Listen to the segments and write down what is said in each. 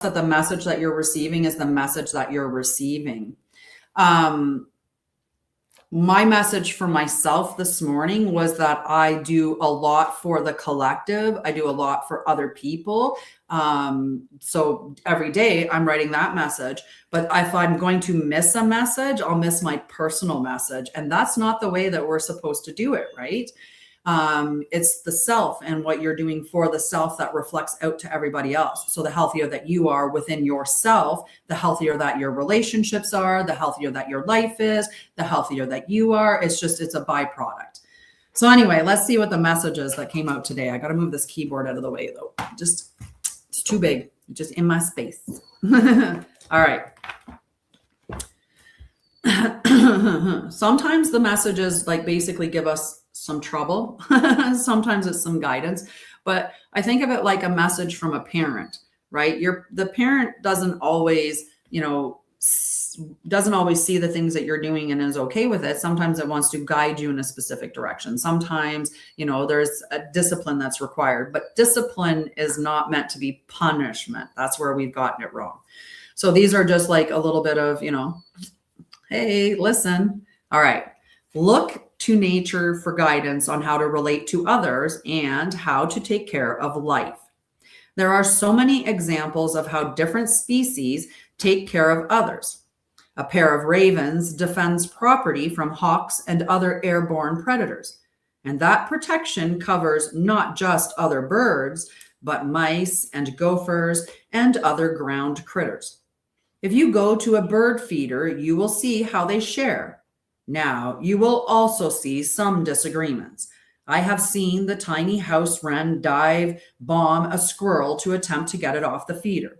that the message that you're receiving is the message that you're receiving. My message for myself this morning was that I do a lot for the collective. I do a lot for other people. So every day I'm writing that message, but if I'm going to miss a message, I'll miss my personal message. And that's not the way that we're supposed to do it, right? It's the self and what you're doing for the self that reflects out to everybody else. So the healthier that you are within yourself, the healthier that your relationships are, the healthier that your life is, the healthier that you are. It's a byproduct. So anyway, let's see what the message is that came out today. I got to move this keyboard out of the way though. It's too big, just in my space. All right. Sometimes the messages like basically give us some trouble. Sometimes it's some guidance, but I think of it like a message from a parent, right? The parent doesn't always, doesn't always see the things that you're doing and is okay with it. Sometimes it wants to guide you in a specific direction. Sometimes, there's a discipline that's required, but discipline is not meant to be punishment. That's where we've gotten it wrong. So these are just like a little bit of, hey, listen. All right. Look to nature for guidance on how to relate to others and how to take care of life. There are so many examples of how different species take care of others. A pair of ravens defends property from hawks and other airborne predators. And that protection covers not just other birds, but mice and gophers and other ground critters. If you go to a bird feeder, you will see how they share. Now, you will also see some disagreements. I have seen the tiny house wren dive bomb a squirrel to attempt to get it off the feeder.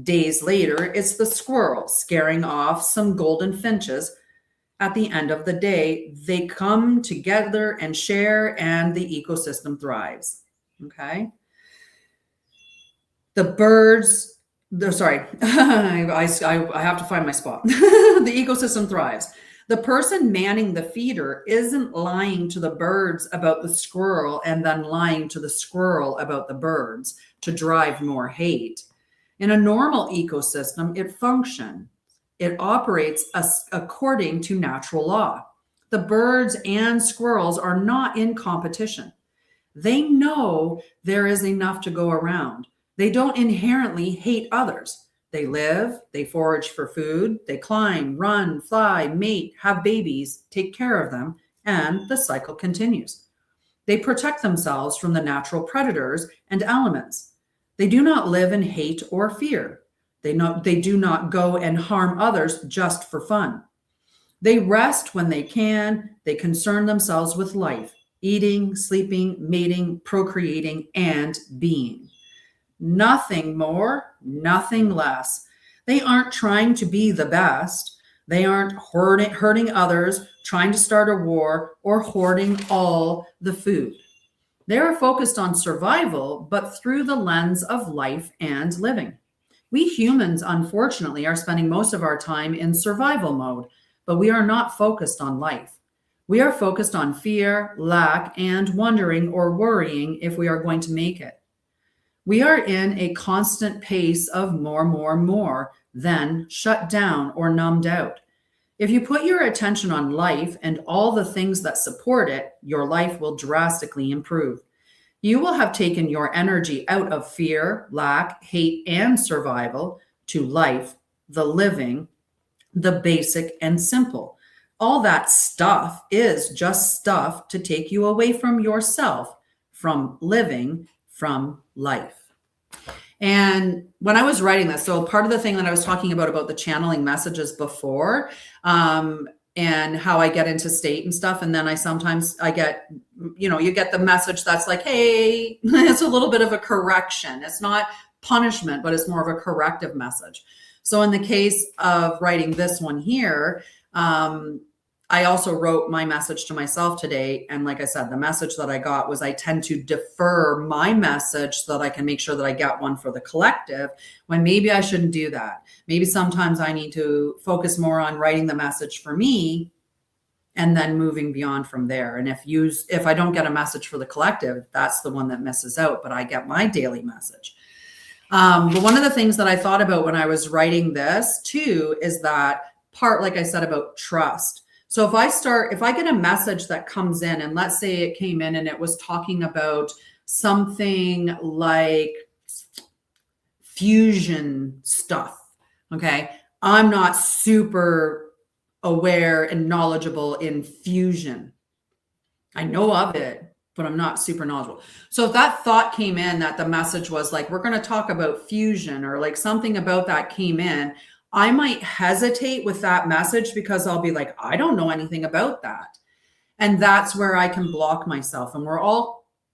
Days later, it's the squirrel scaring off some golden finches. At the end of the day, they come together and share, and the ecosystem thrives. Okay? The birds, sorry, I have to find my spot. The ecosystem thrives. The person manning the feeder isn't lying to the birds about the squirrel and then lying to the squirrel about the birds to drive more hate. In a normal ecosystem, it functions. It operates according to natural law. The birds and squirrels are not in competition. They know there is enough to go around. They don't inherently hate others. They live, they forage for food, they climb, run, fly, mate, have babies, take care of them, and the cycle continues. They protect themselves from the natural predators and elements. They do not live in hate or fear. They do not go and harm others just for fun. They rest when they can. They concern themselves with life, eating, sleeping, mating, procreating, and being. Nothing more, nothing less. They aren't trying to be the best. They aren't hurting others, trying to start a war, or hoarding all the food. They are focused on survival, but through the lens of life and living. We humans, unfortunately, are spending most of our time in survival mode, but we are not focused on life. We are focused on fear, lack, and wondering or worrying if we are going to make it. We are in a constant pace of more, then shut down or numbed out. If you put your attention on life and all the things that support it, your life will drastically improve. You will have taken your energy out of fear, lack, hate, and survival to life, the living, the basic and simple. All that stuff is just stuff to take you away from yourself, from living, from life. And when I was writing this, so part of the thing that I was talking about the channeling messages before, and how I get into state and stuff. And then I get, you get the message that's like, hey, it's a little bit of a correction. It's not punishment, but it's more of a corrective message. So in the case of writing this one here, I also wrote my message to myself today. And like I said, the message that I got was I tend to defer my message so that I can make sure that I get one for the collective, when maybe I shouldn't do that. Maybe sometimes I need to focus more on writing the message for me and then moving beyond from there. And if I don't get a message for the collective, that's the one that misses out, but I get my daily message. But one of the things that I thought about when I was writing this too is that part, like I said, about trust. So if I get a message that comes in, and let's say it came in and it was talking about something like fusion stuff, okay? I'm not super aware and knowledgeable in fusion. I know of it, but I'm not super knowledgeable. So if that thought came in that the message was like, we're going to talk about fusion, or like something about that came in, I might hesitate with that message because I'll be like, I don't know anything about that. And that's where I can block myself. And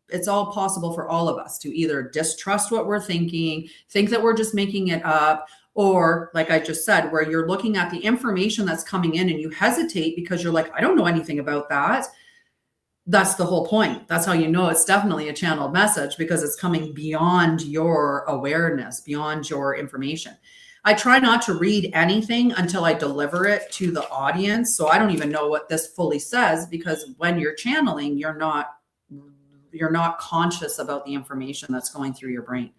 it's all possible for all of us to either distrust what we're thinking, think that we're just making it up, or like I just said, where you're looking at the information that's coming in and you hesitate because you're like, I don't know anything about that. That's the whole point. That's how you know it's definitely a channeled message, because it's coming beyond your awareness, beyond your information. I try not to read anything until I deliver it to the audience. So I don't even know what this fully says, because when you're channeling, you're not conscious about the information that's going through your brain.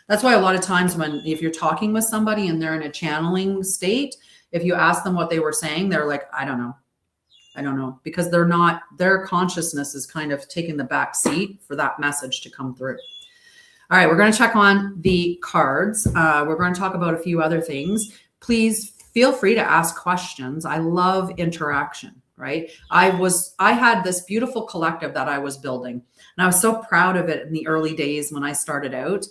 That's why a lot of times if you're talking with somebody and they're in a channeling state, if you ask them what they were saying, they're like, I don't know, because their consciousness is kind of taking the back seat for that message to come through. All right, we're going to check on the cards. We're going to talk about a few other things. Please feel free to ask questions. I love interaction, right? I had this beautiful collective that I was building, and I was so proud of it in the early days when I started out,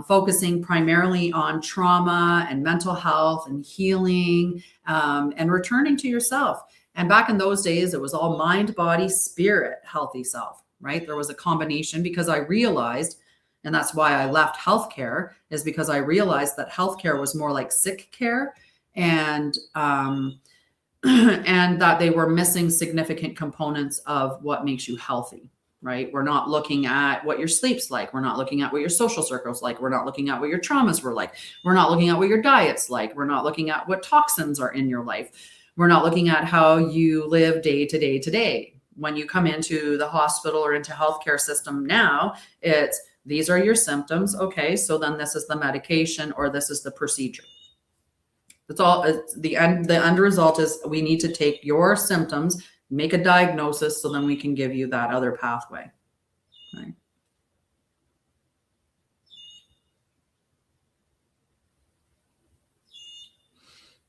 focusing primarily on trauma and mental health and healing, and returning to yourself. And back in those days, it was all mind, body, spirit, healthy self, right? There was a combination, because I realized, and that's why I left healthcare, is because I realized that healthcare was more like sick care, and and that they were missing significant components of what makes you healthy, right? We're not looking at what your sleep's like. We're not looking at what your social circle's like. We're not looking at what your traumas were like. We're not looking at what your diet's like. We're not looking at what toxins are in your life. We're not looking at how you live day to day to day. When you come into the hospital or into healthcare system now, it's, these are your symptoms. Okay, so then this is the medication, or this is the procedure. That's all. The end result is we need to take your symptoms, make a diagnosis, so then we can give you that other pathway. Right?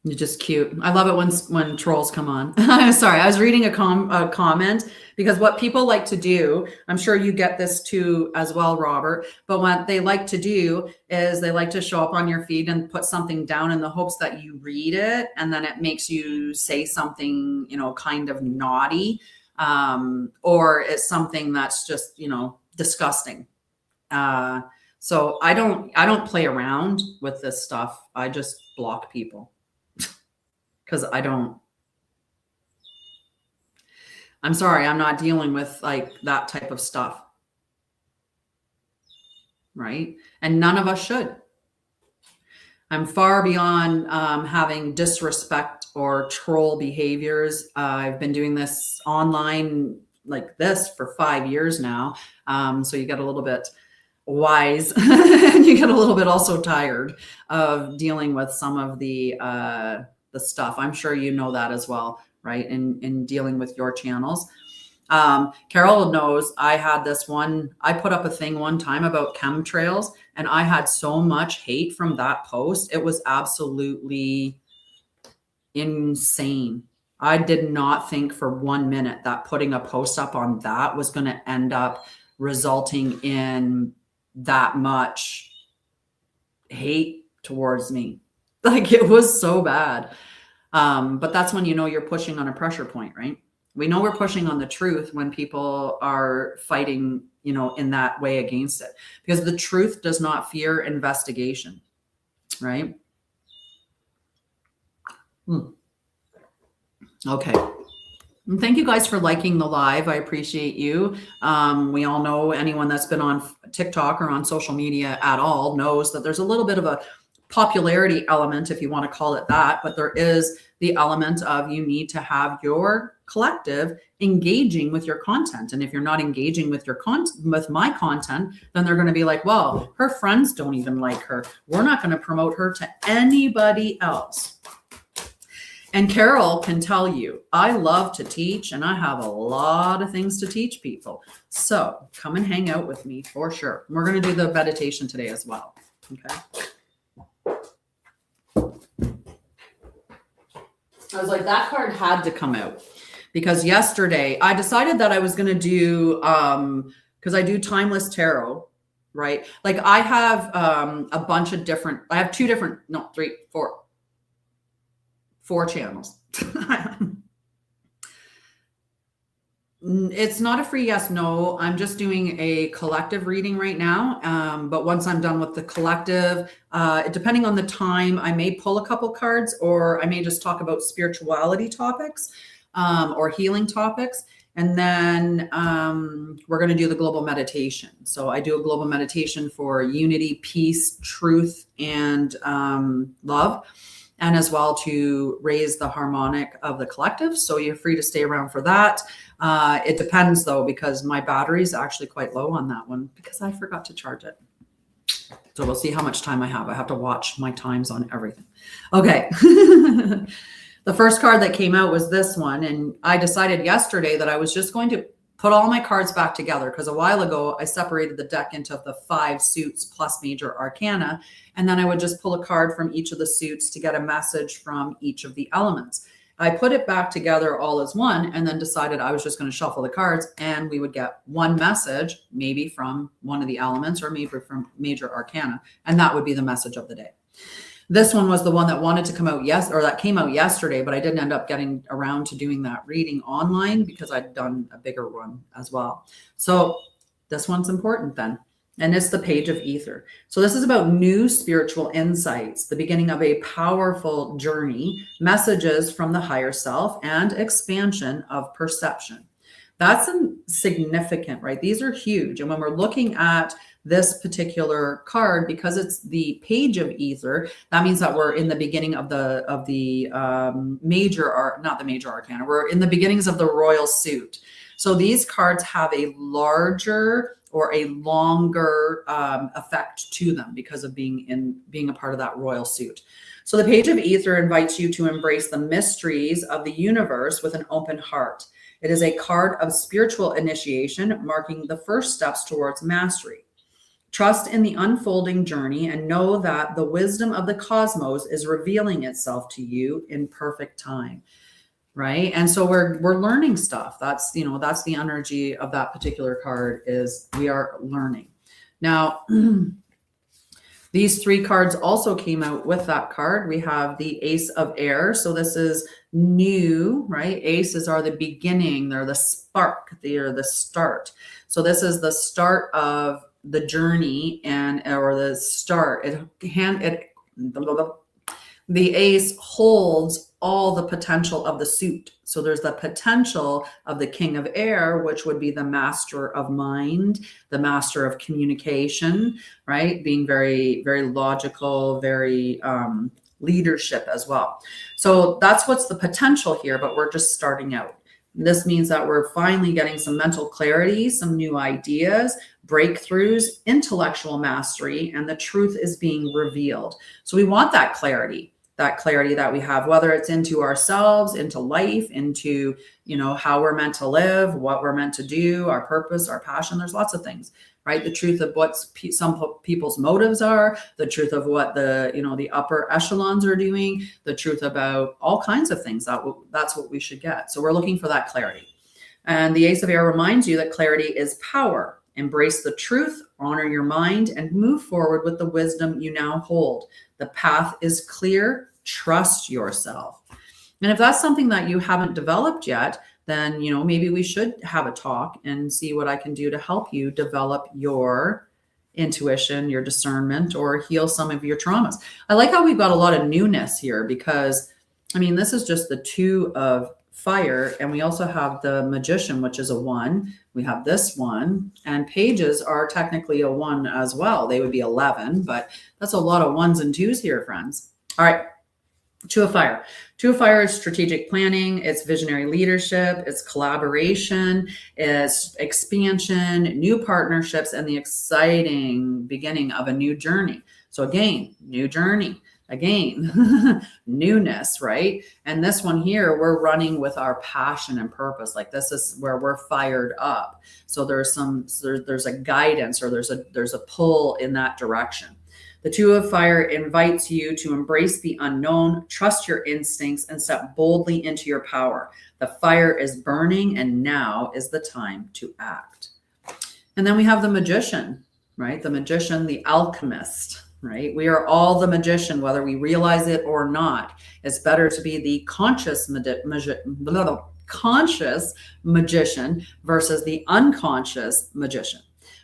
You're just cute. I love it when trolls come on. Sorry, I was reading a comment, because what people like to do, I'm sure you get this too as well, Robert, but what they like to do is they like to show up on your feed and put something down in the hopes that you read it, and then it makes you say something, kind of naughty, or it's something that's just, disgusting. So I don't play around with this stuff. I just block people. Because I'm sorry, I'm not dealing with like that type of stuff. Right? And none of us should. I'm far beyond having disrespect or troll behaviors. I've been doing this online like this for 5 years now. So you get a little bit wise and you get a little bit also tired of dealing with some of the stuff. I'm sure you know that as well, right? In dealing with your channels. Carol knows I had I put up a thing one time about chemtrails, and I had so much hate from that post. It was absolutely insane. I did not think for 1 minute that putting a post up on that was going to end up resulting in that much hate towards me. Like, it was so bad. But that's when you're pushing on a pressure point, right? We know we're pushing on the truth when people are fighting, in that way against it, because the truth does not fear investigation, right? Okay. And thank you guys for liking the live. I appreciate you. We all know, anyone that's been on TikTok or on social media at all knows that there's a little bit of a popularity element, if you want to call it that, but there is the element of you need to have your collective engaging with your content. And if you're not engaging with your with my content, then they're going to be like, well, her friends don't even like her. We're not going to promote her to anybody else. And Carol can tell you, I love to teach and I have a lot of things to teach people. So come and hang out with me for sure. We're going to do the meditation today as well. Okay. I was like, that card had to come out because yesterday I decided that I was going to do, because I do timeless tarot, right? Like I have a bunch of different, I have four channels. It's not a free yes, no. I'm just doing a collective reading right now. But once I'm done with the collective, depending on the time, I may pull a couple cards or I may just talk about spirituality topics or healing topics. And then we're going to do the global meditation. So I do a global meditation for unity, peace, truth, and love. And as well to raise the harmonic of the collective. So you're free to stay around for that. It depends though, because my battery is actually quite low on that one because I forgot to charge it. So we'll see how much time I have. I have to watch my times on everything. Okay. The first card that came out was this one. And I decided yesterday that I was just going to put all my cards back together because a while ago I separated the deck into the 5 suits plus major arcana. And then I would just pull a card from each of the suits to get a message from each of the elements. I put it back together all as one and then decided I was just going to shuffle the cards and we would get one message, maybe from one of the elements or maybe from major arcana. And that would be the message of the day. This one was the one that wanted to come out that came out yesterday, but I didn't end up getting around to doing that reading online because I'd done a bigger one as well. So this one's important then. And it's the Page of Ether. So this is about new spiritual insights, the beginning of a powerful journey, messages from the higher self, and expansion of perception. That's significant, right? These are huge. And when we're looking at this particular card, because it's the Page of Ether, that means that we're in the beginning of the not the major arcana. We're in the beginnings of the royal suit. So these cards have a larger or a longer effect to them because of being a part of that royal suit. So the Page of Ether invites you to embrace the mysteries of the universe with an open heart. It is a card of spiritual initiation, marking the first steps towards mastery. Trust in the unfolding journey and know that the wisdom of the cosmos is revealing itself to you in perfect time. Right. And so we're learning stuff. That's the energy of that particular card is we are learning. Now, these 3 cards also came out with that card. We have the Ace of Air. So this is new, right? Aces are the beginning. They're the spark. They're the start. So this is the start of the journey or the start. The ace holds all the potential of the suit. So there's the potential of the King of Air, which would be the master of mind, the master of communication, right? Being very, very logical, very leadership as well. So that's what's the potential here, but we're just starting out. This means that we're finally getting some mental clarity, some new ideas, breakthroughs, intellectual mastery, and the truth is being revealed. So we want that clarity that we have, whether it's into ourselves, into life, into, how we're meant to live, what we're meant to do, our purpose, our passion. There's lots of things, right? The truth of what some people's motives are, the truth of what the upper echelons are doing, the truth about all kinds of things. That's what we should get. So we're looking for that clarity. And the Ace of Air reminds you that clarity is power. Embrace the truth, honor your mind, and move forward with the wisdom you now hold. The path is clear. Trust yourself. And if that's something that you haven't developed yet, then, maybe we should have a talk and see what I can do to help you develop your intuition, your discernment, or heal some of your traumas. I like how we've got a lot of newness here because, this is just the 2 of fire. And we also have the Magician, which is a 1. We have this one, and pages are technically a 1 as well. They would be 11, but that's a lot of 1s and 2s here, friends. All right. Two of Fire. Two of Fire is strategic planning, it's visionary leadership, it's collaboration, it's expansion, new partnerships, and the exciting beginning of a new journey. So again, new journey, again, newness, right? And this one here, we're running with our passion and purpose. Like this is where we're fired up. So there's a guidance, or there's a pull in that direction. The Two of Fire invites you to embrace the unknown, trust your instincts, and step boldly into your power. The fire is burning, and now is the time to act. And then we have the Magician, right? The Magician, the Alchemist, right? We are all the magician, whether we realize it or not. It's better to be the conscious magician versus the unconscious magician.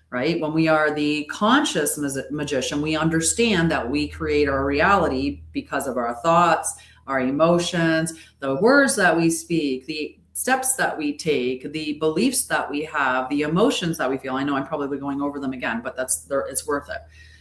Right? When we are the conscious magician, we understand that we create our reality because of our thoughts, our emotions, the words that we speak, the steps that we take, the beliefs that we have, the emotions that we feel. I know I'm probably going over them again, but it's worth it.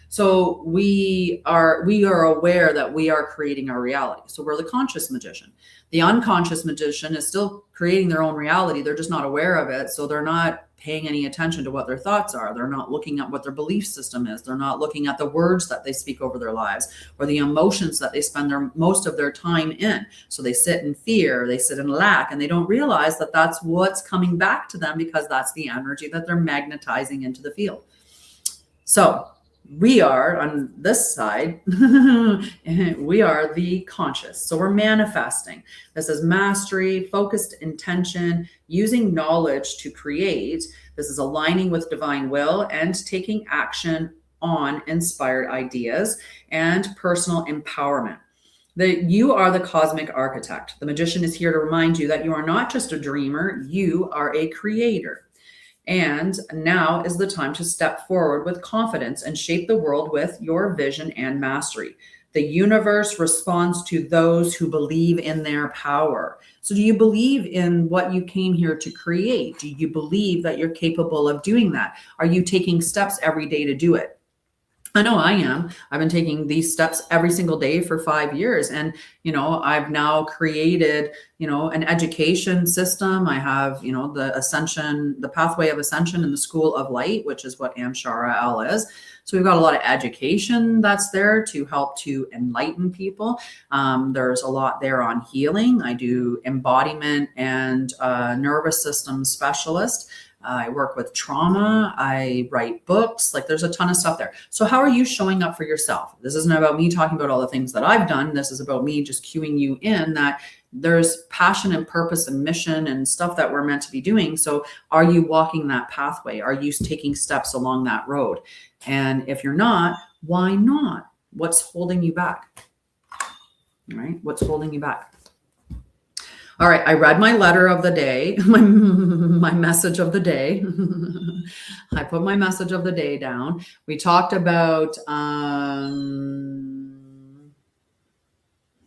So we are aware that we are creating our reality. So we're the conscious magician. The unconscious magician is still creating their own reality. They're just not aware of it. So they're not paying any attention to what their thoughts are. They're not looking at what their belief system is. They're not looking at the words that they speak over their lives or the emotions that they spend most of their time in. So they sit in fear, they sit in lack, and they don't realize that that's what's coming back to them, because that's the energy that they're magnetizing into the field. So we are on this side, we are the conscious. So we're manifesting. This is mastery, focused intention, using knowledge to create. This is aligning with divine will and taking action on inspired ideas and personal empowerment. You are the cosmic architect. The magician is here to remind you that you are not just a dreamer, you are a creator. And now is the time to step forward with confidence and shape the world with your vision and mastery. The universe responds to those who believe in their power. So do you believe in what you came here to create? Do you believe that you're capable of doing that? Are you taking steps every day to do it? I know I am. I've been taking these steps every single day for 5 years. And, I've now created, an education system. I have, the ascension, the pathway of ascension in the school of light, which is what Anshara'El is. So we've got a lot of education that's there to help to enlighten people. There's a lot there on healing. I do embodiment and nervous system specialist. I work with trauma. I write books. Like there's a ton of stuff there. So how are you showing up for yourself? This isn't about me talking about all the things that I've done. This is about me just cueing you in that there's passion and purpose and mission and stuff that we're meant to be doing. So are you walking that pathway? Are you taking steps along that road? And if you're not, why not? What's holding you back? All right? What's holding you back? All right, I read my letter of the day, my message of the day. I put my message of the day down. We talked about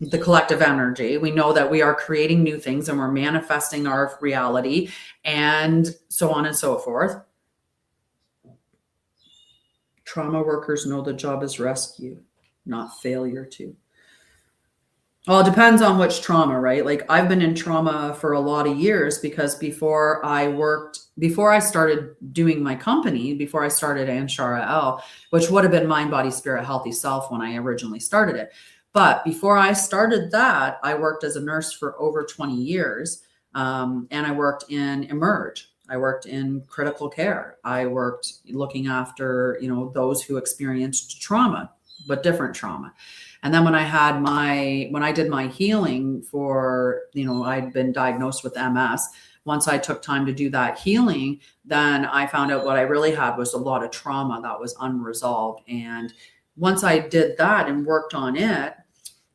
the collective energy. We know that we are creating new things and we're manifesting our reality and so on and so forth. Trauma workers know the job is rescue, not failure too. Well, it depends on which trauma, right? Like I've been in trauma for a lot of years because before I started doing my company, before I started Anshara'El, which would have been Mind, Body, Spirit, Healthy Self when I originally started it. But before I started that, I worked as a nurse for over 20 years. And I worked in Emerge. I worked in critical care. I worked looking after, those who experienced trauma, but different trauma. And then when I did my healing for, I'd been diagnosed with MS. Once I took time to do that healing, then I found out what I really had was a lot of trauma that was unresolved. And once I did that and worked on it,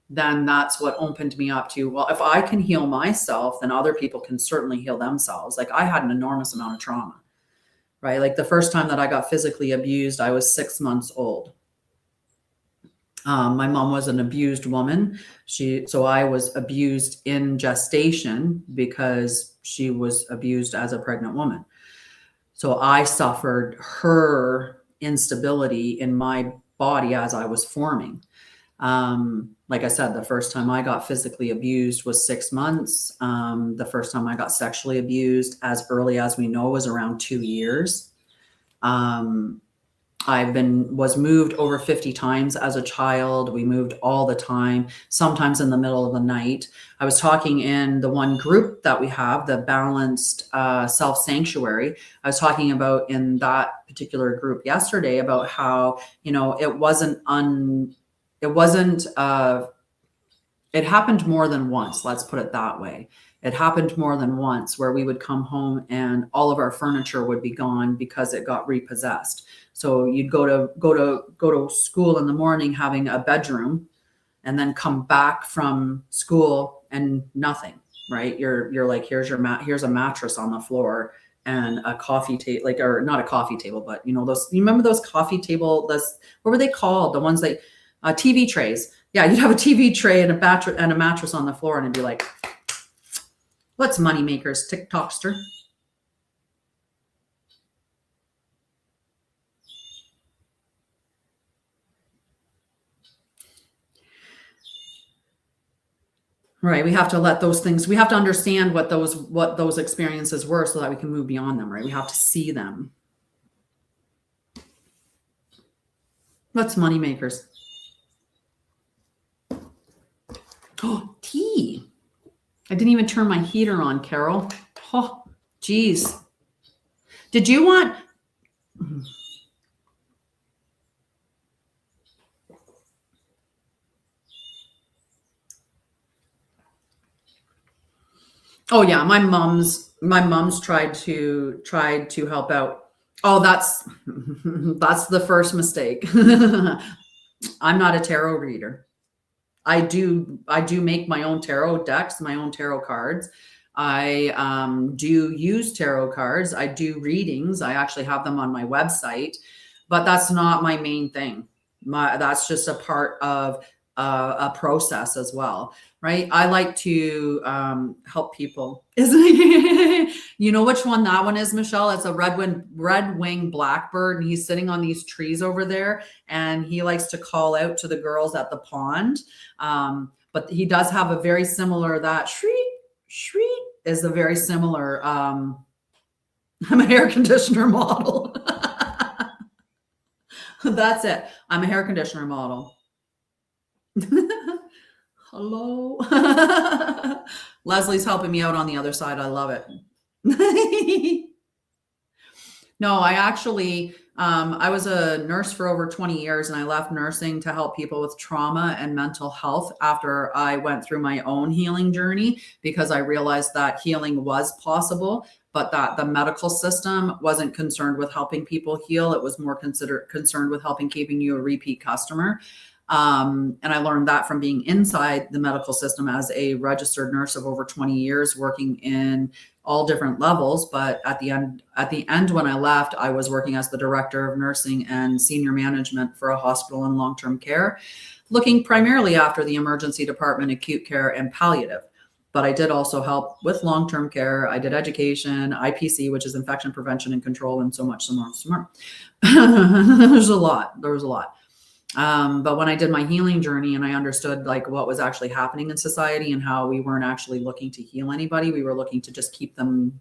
then that's what opened me up to, well, if I can heal myself, then other people can certainly heal themselves. Like I had an enormous amount of trauma, right? Like the first time that I got physically abused, I was 6 months old. My mom was an abused woman. So I was abused in gestation because she was abused as a pregnant woman. So I suffered her instability in my body as I was forming. Like I said, the first time I got physically abused was 6 months. The first time I got sexually abused, as early as we know, was around 2 years. Was moved over 50 times as a child. We moved all the time, sometimes in the middle of the night. I was talking in the one group that we have, the Balanced Self Sanctuary. I was talking about in that particular group yesterday about how, it happened more than once. Let's put it that way. It happened more than once where we would come home and all of our furniture would be gone because it got repossessed. So you'd go to school in the morning having a bedroom, and then come back from school and nothing, right? You're like, here's a mattress on the floor and a coffee table, or not a coffee table, but you remember those coffee table, what were they called? The ones that TV trays. Yeah, you'd have a TV tray and a mattress on the floor, and it'd be like, what's moneymakers, TikTokster? Right. We have to let those things, we have to understand what those experiences were so that we can move beyond them, right? We have to see them. What's moneymakers? Oh, tea. I didn't even turn my heater on, Carol. Oh, geez. Did you want... Oh yeah, my mom's tried to help out. Oh, that's the first mistake. I'm not a tarot reader. I do make my own tarot decks, my own tarot cards. I do use tarot cards. I do readings. I actually have them on my website, but that's not my main thing. That's just a part of a process as well, right? I like to help people. Isn't it? You know which one that one is, Michelle? It's a red-winged blackbird, and he's sitting on these trees over there, and he likes to call out to the girls at the pond. But he does have a very similar, that shriek is a very similar, I'm a hair conditioner model. That's it. I'm a hair conditioner model. Hello. Leslie's helping me out on the other side. I love it. No, I actually, I was a nurse for over 20 years, and I left nursing to help people with trauma and mental health after I went through my own healing journey, because I realized that healing was possible, but that the medical system wasn't concerned with helping people heal. It was more concerned with keeping you a repeat customer. And I learned that from being inside the medical system as a registered nurse of over 20 years, working in all different levels. But at the end, when I left, I was working as the director of nursing and senior management for a hospital in long-term care, looking primarily after the emergency department, acute care, and palliative. But I did also help with long-term care. I did education, IPC, which is infection prevention and control, and so much, some more. There was a lot. But when I did my healing journey and I understood like what was actually happening in society and how we weren't actually looking to heal anybody, we were looking to just keep them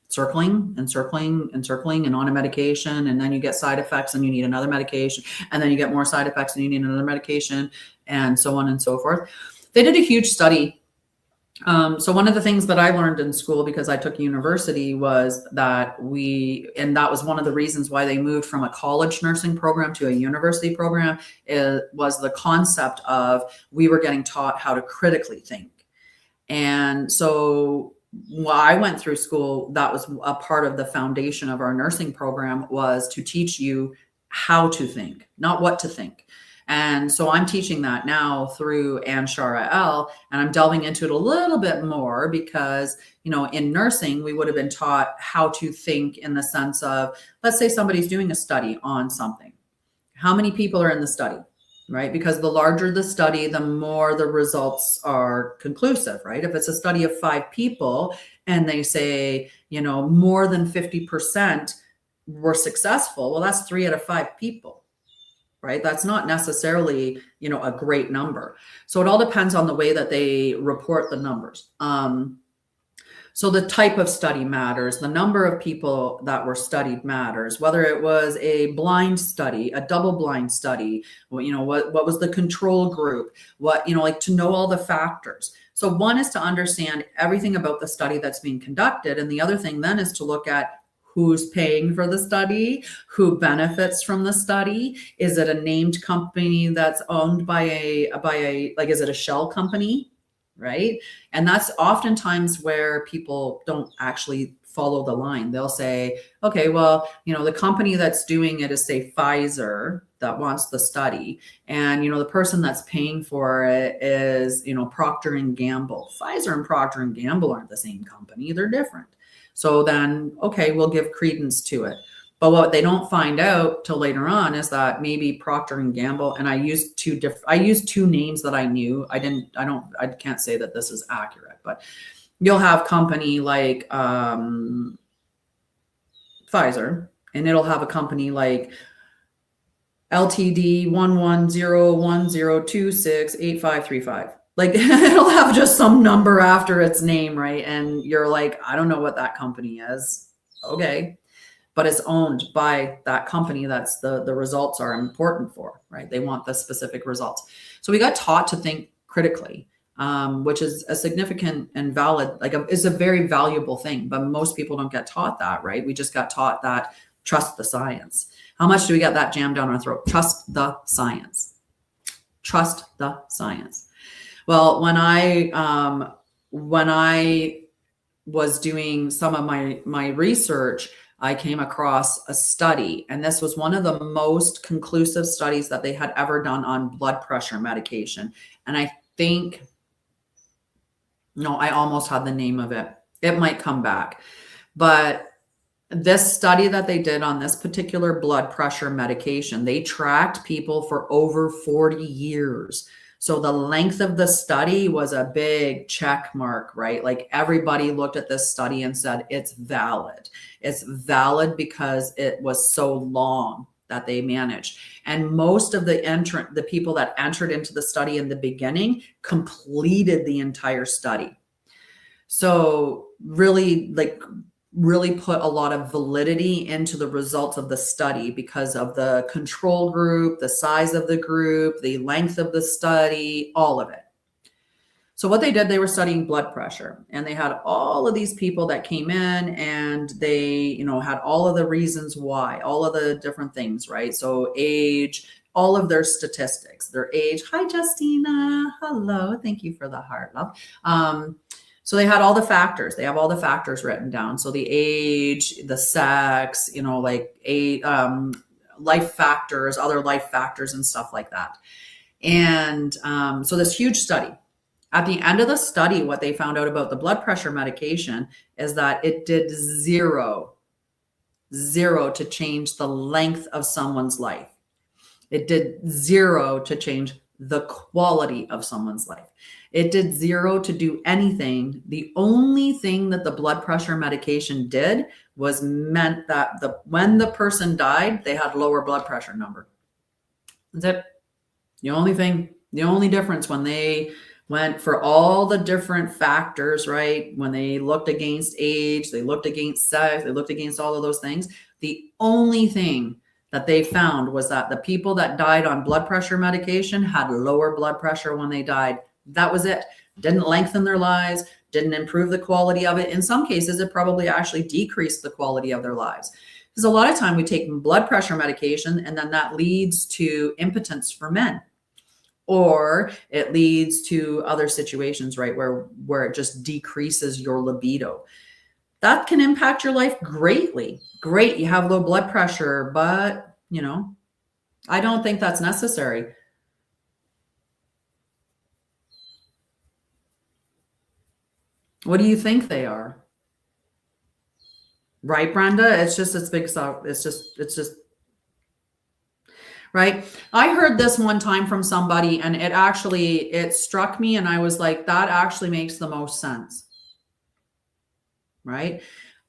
circling and on a medication. And then you get side effects and you need another medication. And then you get more side effects and you need another medication, and so on and so forth. They did a huge study. So one of the things that I learned in school, because I took university, was that and that was one of the reasons why they moved from a college nursing program to a university program, was the concept of we were getting taught how to critically think. And so while I went through school, that was a part of the foundation of our nursing program, was to teach you how to think, not what to think. And so I'm teaching that now through Anshara'El, and I'm delving into it a little bit more because, in nursing, we would have been taught how to think in the sense of, let's say somebody's doing a study on something. How many people are in the study, right? Because the larger the study, the more the results are conclusive, right? If it's a study of 5 people and they say, more than 50% were successful, well, that's 3 out of 5 people. right? That's not necessarily, a great number. So it all depends on the way that they report the numbers. So the type of study matters. The number of people that were studied matters. Whether it was a blind study, a double-blind study, what was the control group? What, like to know all the factors. So one is to understand everything about the study that's being conducted, and the other thing then is to look at who's paying for the study, who benefits from the study. Is it a named company that's owned by is it a shell company? Right? And that's oftentimes where people don't actually follow the line. They'll say, okay, well, the company that's doing it is, say, Pfizer, that wants the study. And, the person that's paying for it is, Procter and Gamble. Pfizer and Procter and Gamble aren't the same company. They're different. So then, okay, we'll give credence to it. But what they don't find out till later on is that maybe Procter and Gamble, and I used two names that I knew. I can't say that this is accurate, but you'll have company like Pfizer, and it'll have a company like LTD 11010268535. Like it'll have just some number after its name, right? And you're like, I don't know what that company is. Okay. But it's owned by that company that's the results are important for, right? They want the specific results. So we got taught to think critically, which is a significant and valid, is a very valuable thing, but most people don't get taught that, right? We just got taught that trust the science. How much do we get that jammed down our throat? Trust the science. Trust the science. Well, when I was doing some of my research, I came across a study, and this was one of the most conclusive studies that they had ever done on blood pressure medication. And I think, no, I almost had the name of it. It might come back. But this study that they did on this particular blood pressure medication, they tracked people for over 40 years. So the length of the study was a big check mark, right? Like everybody looked at this study and said, it's valid. It's valid because it was so long that they managed. And most of the people that entered into the study in the beginning completed the entire study. So really put a lot of validity into the results of the study because of the control group, the size of the group, the length of the study, all of it. So what they did, they were studying blood pressure, and they had all of these people that came in, and they, had all of the reasons why, all of the different things, right? So age, all of their statistics, their age. Hi, Justina. Hello. Thank you for the heart, love. So they had all the factors. They have all the factors written down. So the age, the sex, life factors, other life factors and stuff like that. And so this huge study. At the end of the study, what they found out about the blood pressure medication is that it did zero to change the length of someone's life. It did zero to change the quality of someone's life. It did zero to do anything. The only thing that the blood pressure medication did was meant that when the person died, they had lower blood pressure number. That's it. The only difference when they went for all the different factors, right? When they looked against age, they looked against sex, they looked against all of those things. The only thing that they found was that the people that died on blood pressure medication had lower blood pressure when they died. That was it. Didn't lengthen their lives, didn't improve the quality of it. In some cases, it probably actually decreased the quality of their lives. Because a lot of time we take blood pressure medication and then that leads to impotence for men. Or it leads to other situations, right, where it just decreases your libido. That can impact your life greatly. Great, you have low blood pressure, but, I don't think that's necessary. What do you think they are? Right, Brenda? It's big stuff. It's just right. I heard this one time from somebody, and it struck me, and I was like, that actually makes the most sense. Right?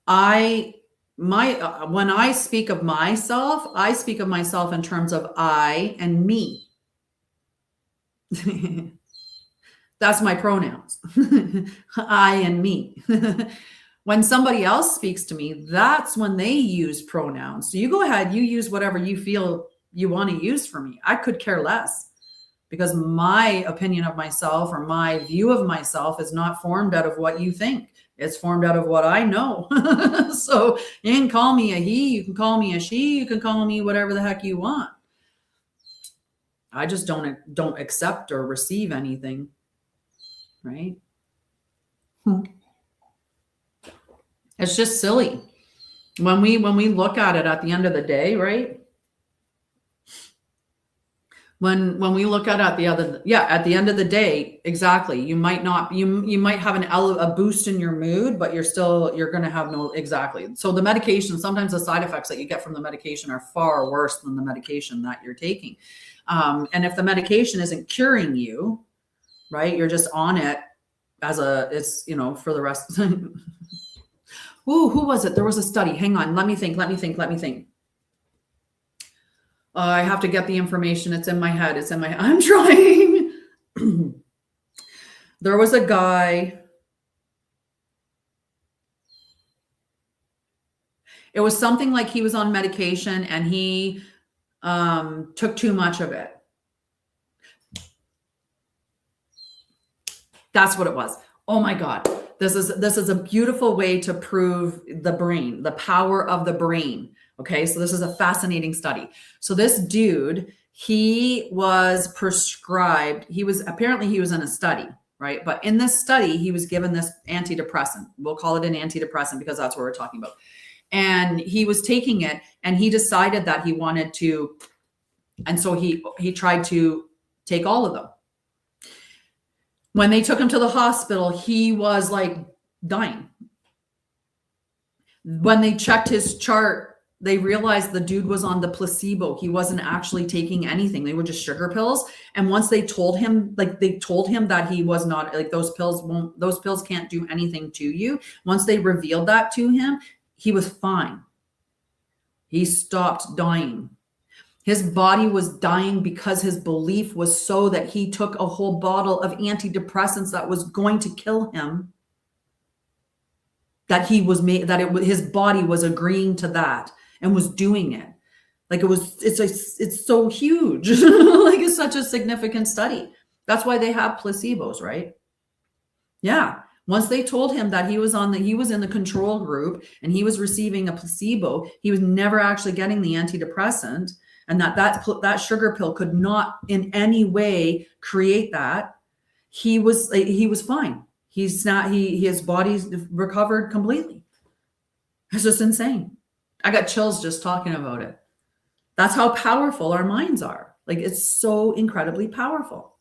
I when I speak of myself, I speak of myself in terms of I and me. That's my pronouns. I and me. When somebody else speaks to me, that's when they use pronouns. So you go ahead, you use whatever you feel you want to use for me. I could care less, because my opinion of myself or my view of myself is not formed out of what you think. It's formed out of what I know. So you can call me a he, you can call me a she, you can call me whatever the heck you want. I just don't accept or receive anything, right? It's just silly. When we look at it at the end of the day, right? When we look at it at the end of the day, exactly. You might not, you might have a boost in your mood, but you're going to have no, exactly. So the medication, sometimes the side effects that you get from the medication are far worse than the medication that you're taking. And if the medication isn't curing you, right, you're just on it it's, for the rest. Ooh, who was it? There was a study. Hang on. Let me think. I have to get the information. It's in my head. I'm trying. There was a guy. It was something like he was on medication and he took too much of it. That's what it was. Oh my God. This is a beautiful way to prove the brain, the power of the brain. Okay, so this is a fascinating study. So this dude, he was prescribed, he was in a study, right? But in this study, he was given this antidepressant. We'll call it an antidepressant because that's what we're talking about. And he was taking it and he decided that he wanted to, and so he tried to take all of them. When they took him to the hospital, he was like dying. When they checked his chart, they realized the dude was on the placebo. He wasn't actually taking anything. They were just sugar pills. And once they told him that he was not, like, those pills can't do anything to you. Once they revealed that to him, he was fine. He stopped dying. His body was dying because his belief was so that he took a whole bottle of antidepressants that was going to kill him. That his body was agreeing to that and was doing it. Like it's so huge. Like it's such a significant study. That's why they have placebos, right? Yeah. Once they told him that he was in the control group and he was receiving a placebo, he was never actually getting the antidepressant, and that sugar pill could not in any way create that. He was fine. His body's recovered completely. It's just insane. I got chills just talking about it. That's how powerful our minds are. Like, it's so incredibly powerful.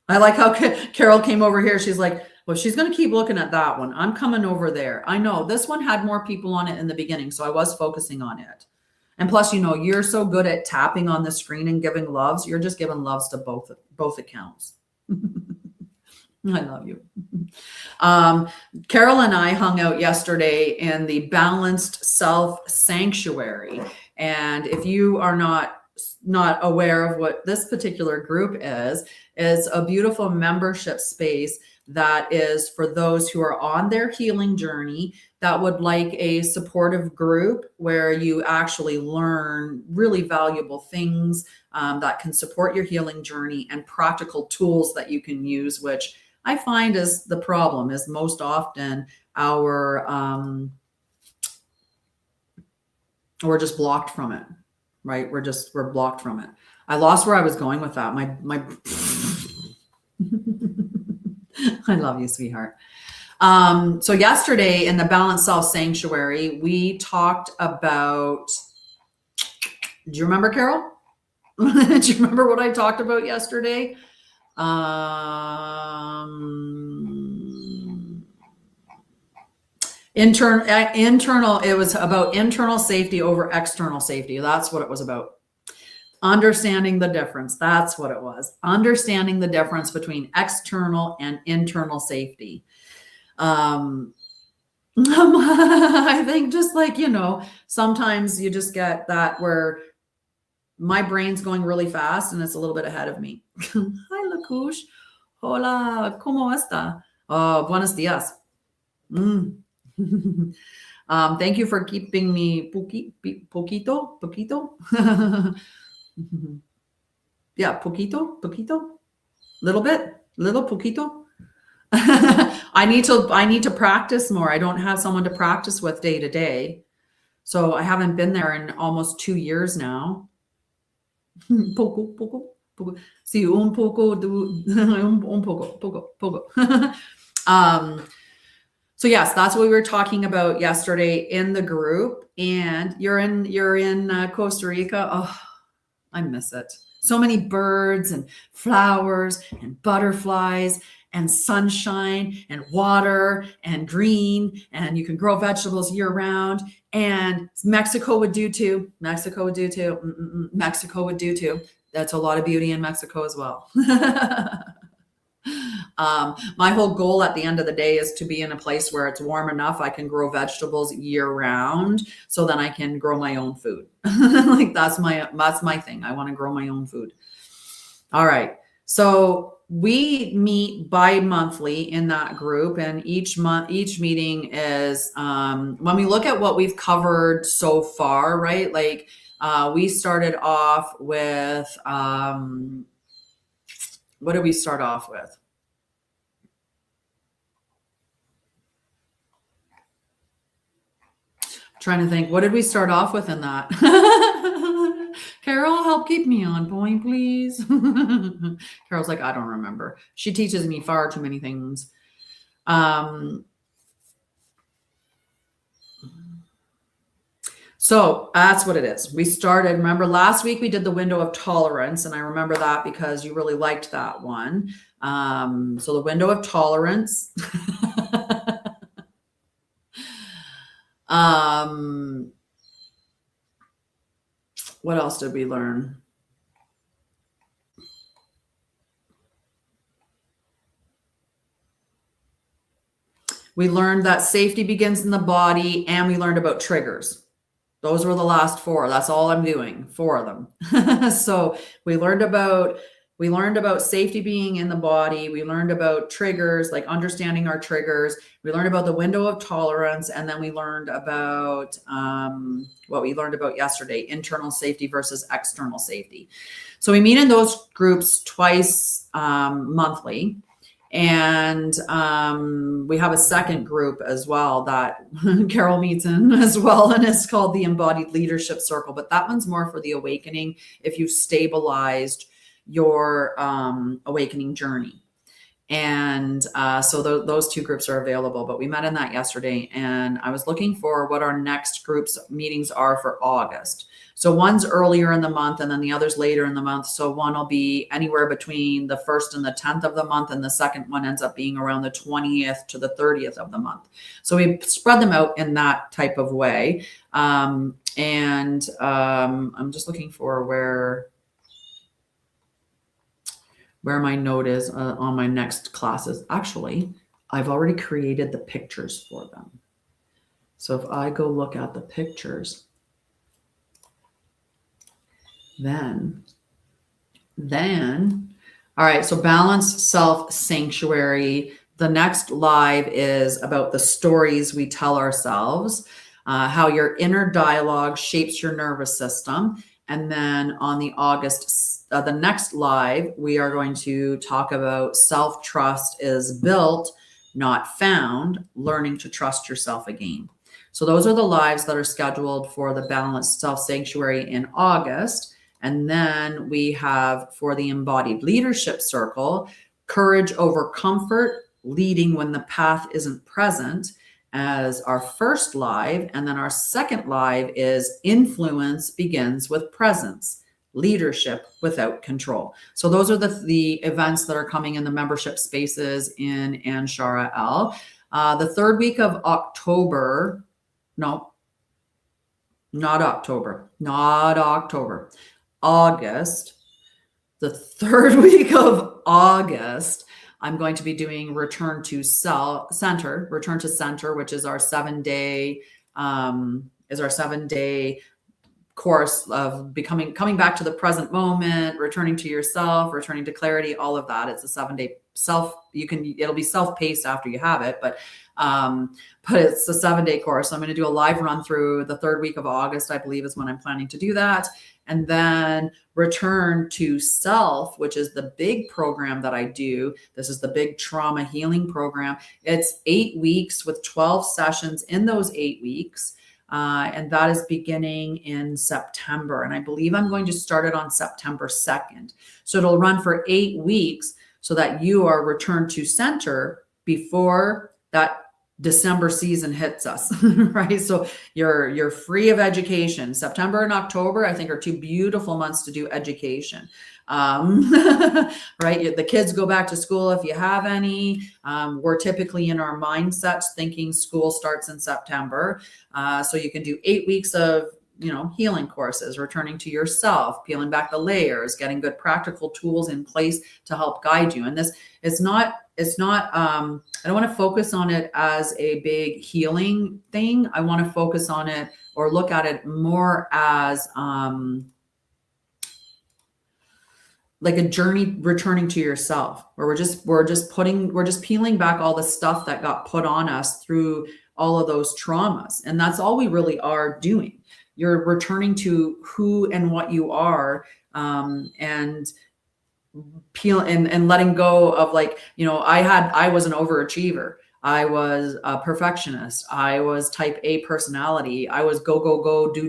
I like how Carol came over here. She's like, well, she's going to keep looking at that one. I'm coming over there. I know this one had more people on it in the beginning, so I was focusing on it. And plus, you're so good at tapping on the screen and giving loves. You're just giving loves to both accounts. I love you. Carol and I hung out yesterday in the Balanced Self Sanctuary. And if you are not aware of what this particular group is, it's a beautiful membership space that is for those who are on their healing journey, that would like a supportive group where you actually learn really valuable things that can support your healing journey, and practical tools that you can use, which I find is the problem, is most often we're just blocked from it, right? We're blocked from it. I lost where I was going with that. My I love you, sweetheart. So yesterday in the Balanced Self Sanctuary, we talked about, do you remember, Carol? Do you remember what I talked about yesterday? Internal, it was about internal safety over external safety. That's what it was about. Understanding the difference. That's what it was. Understanding the difference between external and internal safety. I think just like, sometimes you just get that where my brain's going really fast and it's a little bit ahead of me. Hi, Lakush. Hola, ¿cómo está? Oh, buenos días. Mm. Thank you for keeping me poquito. Yeah, poquito, little bit, little poquito. I need to practice more. I don't have someone to practice with day to day. So I haven't been there in almost 2 years now. Poco. Sí, un poco, un poco. So yes, that's what we were talking about yesterday in the group. And you're in Costa Rica. Oh, I miss it. So many birds and flowers and butterflies and sunshine and water and green, and you can grow vegetables year round. And Mexico would do too. Mexico would do too. That's a lot of beauty in Mexico as well. My whole goal at the end of the day is to be in a place where it's warm enough I can grow vegetables year round, so then I can grow my own food. Like that's my thing. I want to grow my own food. All right. So we meet bi-monthly in that group, and each meeting is when we look at what we've covered so far, right? Like we started off with what did we start off with? Trying to think, what did we start off with in that? Carol, help keep me on point, please. Carol's like, I don't remember. She teaches me far too many things. So that's what it is. We started, remember last week we did the window of tolerance, and I remember that because you really liked that one. So the window of tolerance. What else did we learn? We learned that safety begins in the body, and we learned about triggers. Those were the last 4. That's all I'm doing, 4 of them. So we learned about safety being in the body. We learned about triggers, like understanding our triggers. We learned about the window of tolerance. And then we learned about what we learned about yesterday, internal safety versus external safety. So we meet in those groups twice monthly. And we have a second group as well that Carol meets in as well, and it's called the Embodied Leadership Circle. But that one's more for the awakening, if you've stabilized your awakening journey. And so those 2 groups are available. But we met in that yesterday, and I was looking for what our next groups meetings are for August. So one's earlier in the month, and then the other's later in the month. So one will be anywhere between the 1st and the 10th of the month, and the second one ends up being around the 20th to the 30th of the month. So we spread them out in that type of way. I'm just looking for where my note is on my next classes. Actually, I've already created the pictures for them. So if I go look at the pictures, then, all right, so balance, self, sanctuary. The next live is about the stories we tell ourselves, how your inner dialogue shapes your nervous system. And then on the the next live, we are going to talk about self-trust is built, not found, learning to trust yourself again. So those are the lives that are scheduled for the Balanced Self Sanctuary in August. And then we have for the Embodied Leadership Circle, Courage Over Comfort, Leading When the Path Isn't Present, as our first live. And then our second live is Influence Begins with Presence, Leadership Without Control. So those are the events that are coming in the membership spaces in Anshara'El. The 3rd week of October, no, not October, August, the 3rd week of August, I'm going to be doing return to center, which is our 7-day, course of coming back to the present moment, returning to yourself, returning to clarity, all of that. It's a 7-day it'll be self-paced after you have it, but it's a 7-day course. So I'm going to do a live run through the 3rd week of August, I believe is when I'm planning to do that. And then return to self, which is the big program that I do. This is the big trauma healing program. It's 8 weeks with 12 sessions in those 8 weeks. And that is beginning in September. And I believe I'm going to start it on September 2nd. So it'll run for 8 weeks so that you are returned to center before that December season hits us, right? So you're free of education. September and October, I think, are 2 beautiful months to do education. Right? The kids go back to school if you have any. We're typically in our mindsets thinking school starts in September. So you can do 8 weeks of healing courses, returning to yourself, peeling back the layers, getting good practical tools in place to help guide you. And this, it's not, I don't want to focus on it as a big healing thing. I want to focus on it or look at it more as, like a journey returning to yourself, where we're just peeling back all the stuff that got put on us through all of those traumas. And that's all we really are doing. You're returning to who and what you are, and letting go of, like, I was an overachiever. I was a perfectionist. I was type A personality. I was go, do,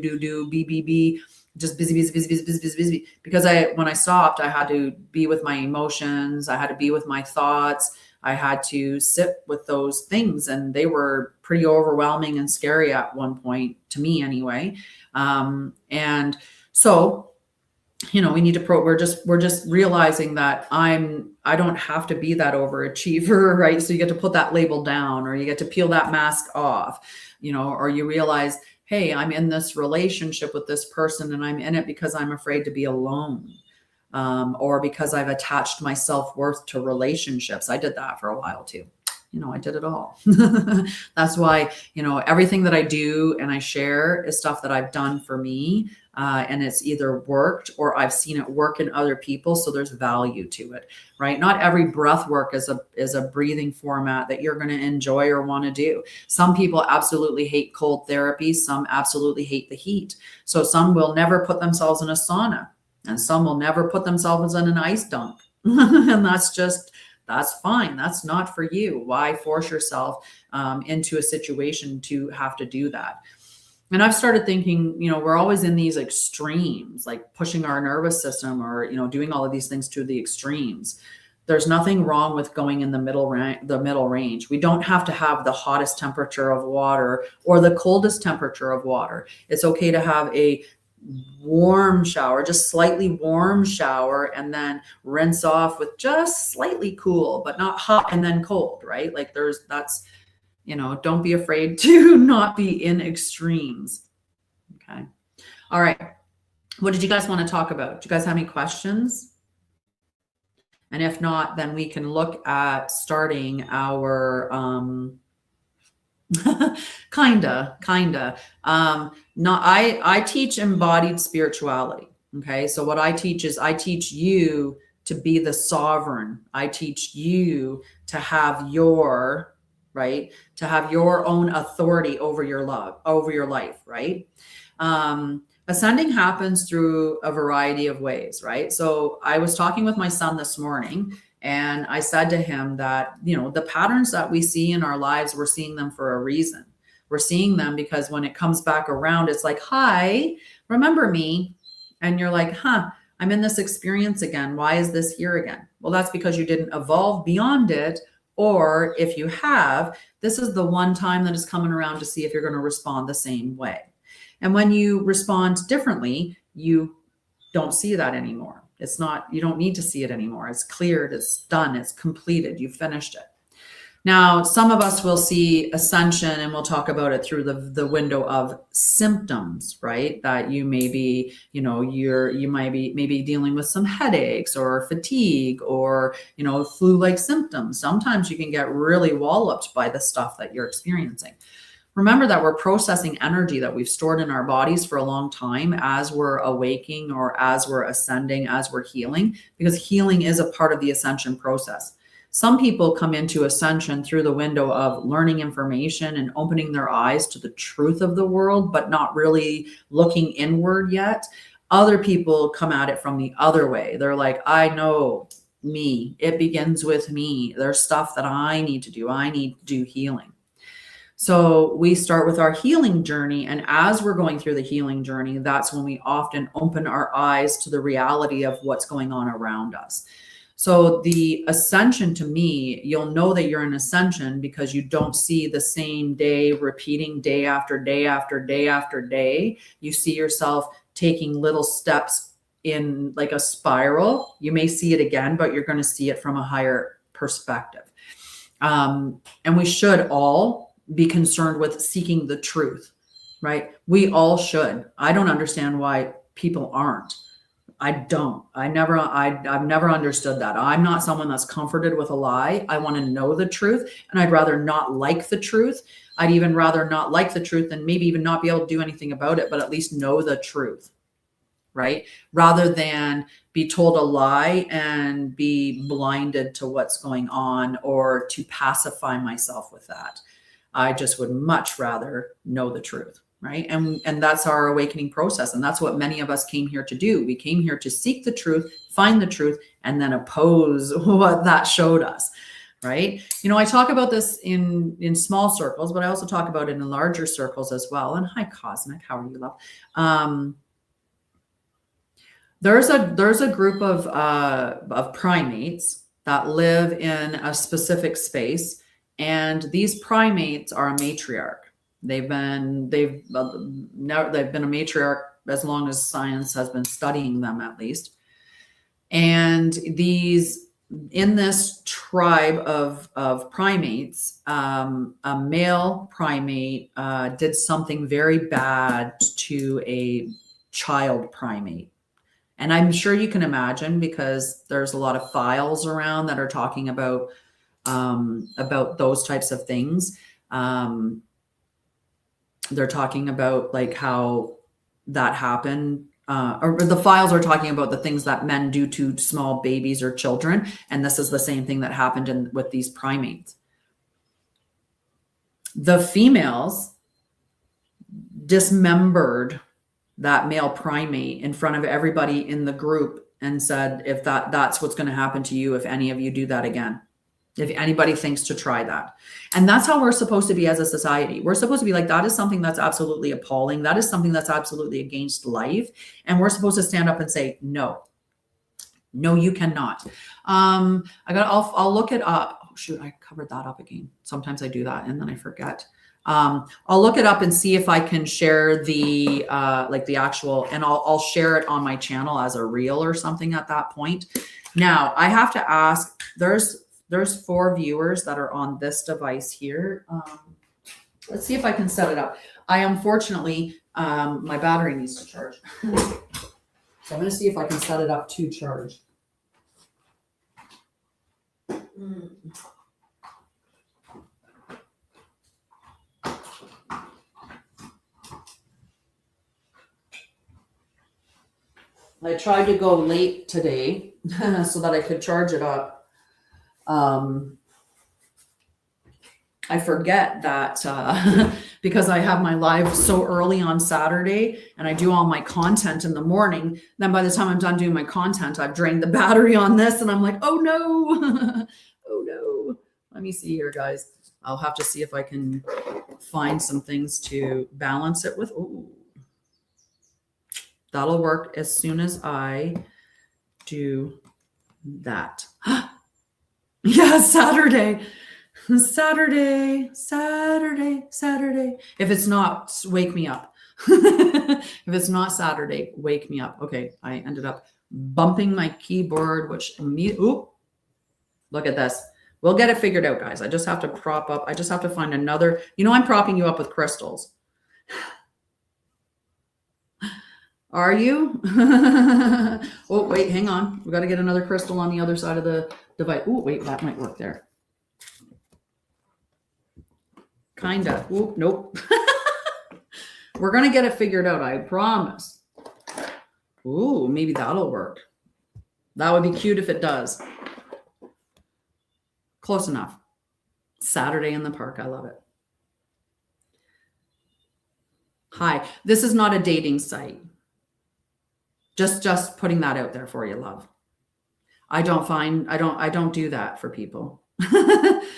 be, just busy. Because when I stopped, I had to be with my emotions. I had to be with my thoughts. I had to sit with those things, and they were pretty overwhelming and scary at one point, to me anyway. And so, we need to we're just realizing that I don't have to be that overachiever, right? So you get to put that label down, or you get to peel that mask off, or you realize, hey, I'm in this relationship with this person, and I'm in it because I'm afraid to be alone. Or because I've attached my self-worth to relationships. I did that for a while too. I did it all. That's why, everything that I do and I share is stuff that I've done for me. And it's either worked or I've seen it work in other people. So there's value to it, right? Not every breath work is a breathing format that you're going to enjoy or want to do. Some people absolutely hate cold therapy. Some absolutely hate the heat. So some will never put themselves in a sauna, and some will never put themselves in an ice dunk. And that's fine. That's not for you. Why force yourself into a situation to have to do that? And I've started thinking, we're always in these extremes, like pushing our nervous system or, doing all of these things to the extremes. There's nothing wrong with going in the middle range. We don't have to have the hottest temperature of water or the coldest temperature of water. It's okay to have a warm shower, just slightly warm shower, and then rinse off with just slightly cool, but not hot and then cold, right? Like don't be afraid to not be in extremes. Okay. All right. What did you guys want to talk about? Do you guys have any questions? And if not, then we can look at starting our, kinda. I teach embodied spirituality. Okay. So what I teach is I teach you to be the sovereign. I teach you to have your own authority over your life, right? Ascending happens through a variety of ways, right? So I was talking with my son this morning, and I said to him that, the patterns that we see in our lives, we're seeing them for a reason. We're seeing them because when it comes back around, it's like, hi, remember me? And you're like, I'm in this experience again. Why is this here again? Well, that's because you didn't evolve beyond it. Or if you have, this is the one time that is coming around to see if you're going to respond the same way. And when you respond differently, you don't see that anymore. You don't need to see it anymore. It's cleared, it's done, it's completed, you finished it. Now, some of us will see ascension, and we'll talk about it through the window of symptoms, right? That you may be, you might be maybe dealing with some headaches or fatigue or, flu-like symptoms. Sometimes you can get really walloped by the stuff that you're experiencing. Remember that we're processing energy that we've stored in our bodies for a long time as we're awaking or as we're ascending, as we're healing, because healing is a part of the ascension process. Some people come into ascension through the window of learning information and opening their eyes to the truth of the world, but not really looking inward yet. Other people come at it from the other way. They're like, I know me. It begins with me. There's stuff that I need to do. I need to do healing. So we start with our healing journey. And as we're going through the healing journey, that's when we often open our eyes to the reality of what's going on around us. So the ascension, to me, you'll know that you're in ascension because you don't see the same day repeating day after day after day after day. You see yourself taking little steps in like a spiral. You may see it again, but you're going to see it from a higher perspective. And we should all be concerned with seeking the truth, right? We all should. I don't understand why people aren't. I've never understood that. I'm not someone that's comforted with a lie. I want to know the truth, and I'd rather not like the truth. I'd even rather not like the truth than maybe even not be able to do anything about it, but at least know the truth, right? Rather than be told a lie and be blinded to what's going on or to pacify myself with that. I just would much rather know the truth. Right. And that's our awakening process. And that's what many of us came here to do. We came here to seek the truth, find the truth, and then oppose what that showed us. Right. I talk about this in small circles, but I also talk about it in larger circles as well. And hi, Cosmic. How are you, love? There's a group of primates that live in a specific space. And these primates are a matriarch. They've been a matriarch as long as science has been studying them, at least. And in this tribe of primates, a male primate did something very bad to a child primate. And I'm sure you can imagine, because there's a lot of files around that are talking about those types of things. They're talking about like how that happened, or the files are talking about the things that men do to small babies or children. And this is the same thing that happened with these primates. The females dismembered that male primate in front of everybody in the group and said, if that's what's going to happen to you if any of you do that again. If anybody thinks to try that. And that's how we're supposed to be as a society. We're supposed to be like, that is something that's absolutely appalling. That is something that's absolutely against life. And we're supposed to stand up and say, no, you cannot. I'll look it up. Oh, shoot, I covered that up again. Sometimes I do that and then I forget. I'll look it up and see if I can share the actual, and I'll share it on my channel as a reel or something at that point. Now I have to ask, there's 4 viewers that are on this device here. Let's see if I can set it up. Unfortunately, my battery needs to charge. So I'm going to see if I can set it up to charge. I tried to go late today so that I could charge it up. I forget that because I have my live so early on Saturday and I do all my content in the morning. Then by the time I'm done doing my content, I've drained the battery on this and I'm like, oh no, oh no. Let me see here, guys. I'll have to see if I can find some things to balance it with. Ooh. That'll work as soon as I do that. Yeah, Saturday. If it's not, wake me up. If it's not Saturday, wake me up. Okay, I ended up bumping my keyboard, which look at this. We'll get it figured out, guys. I just have to prop up. I just have to find another, I'm propping you up with crystals. Are you? Oh, wait, hang on. We got to get another crystal on the other side of the device. Oh, wait, that might work there. Kinda. Oh, nope. We're going to get it figured out. I promise. Ooh, maybe that'll work. That would be cute if it does. Close enough. Saturday in the park. I love it. Hi. This is not a dating site. Just putting that out there for you, love. I don't do that for people. This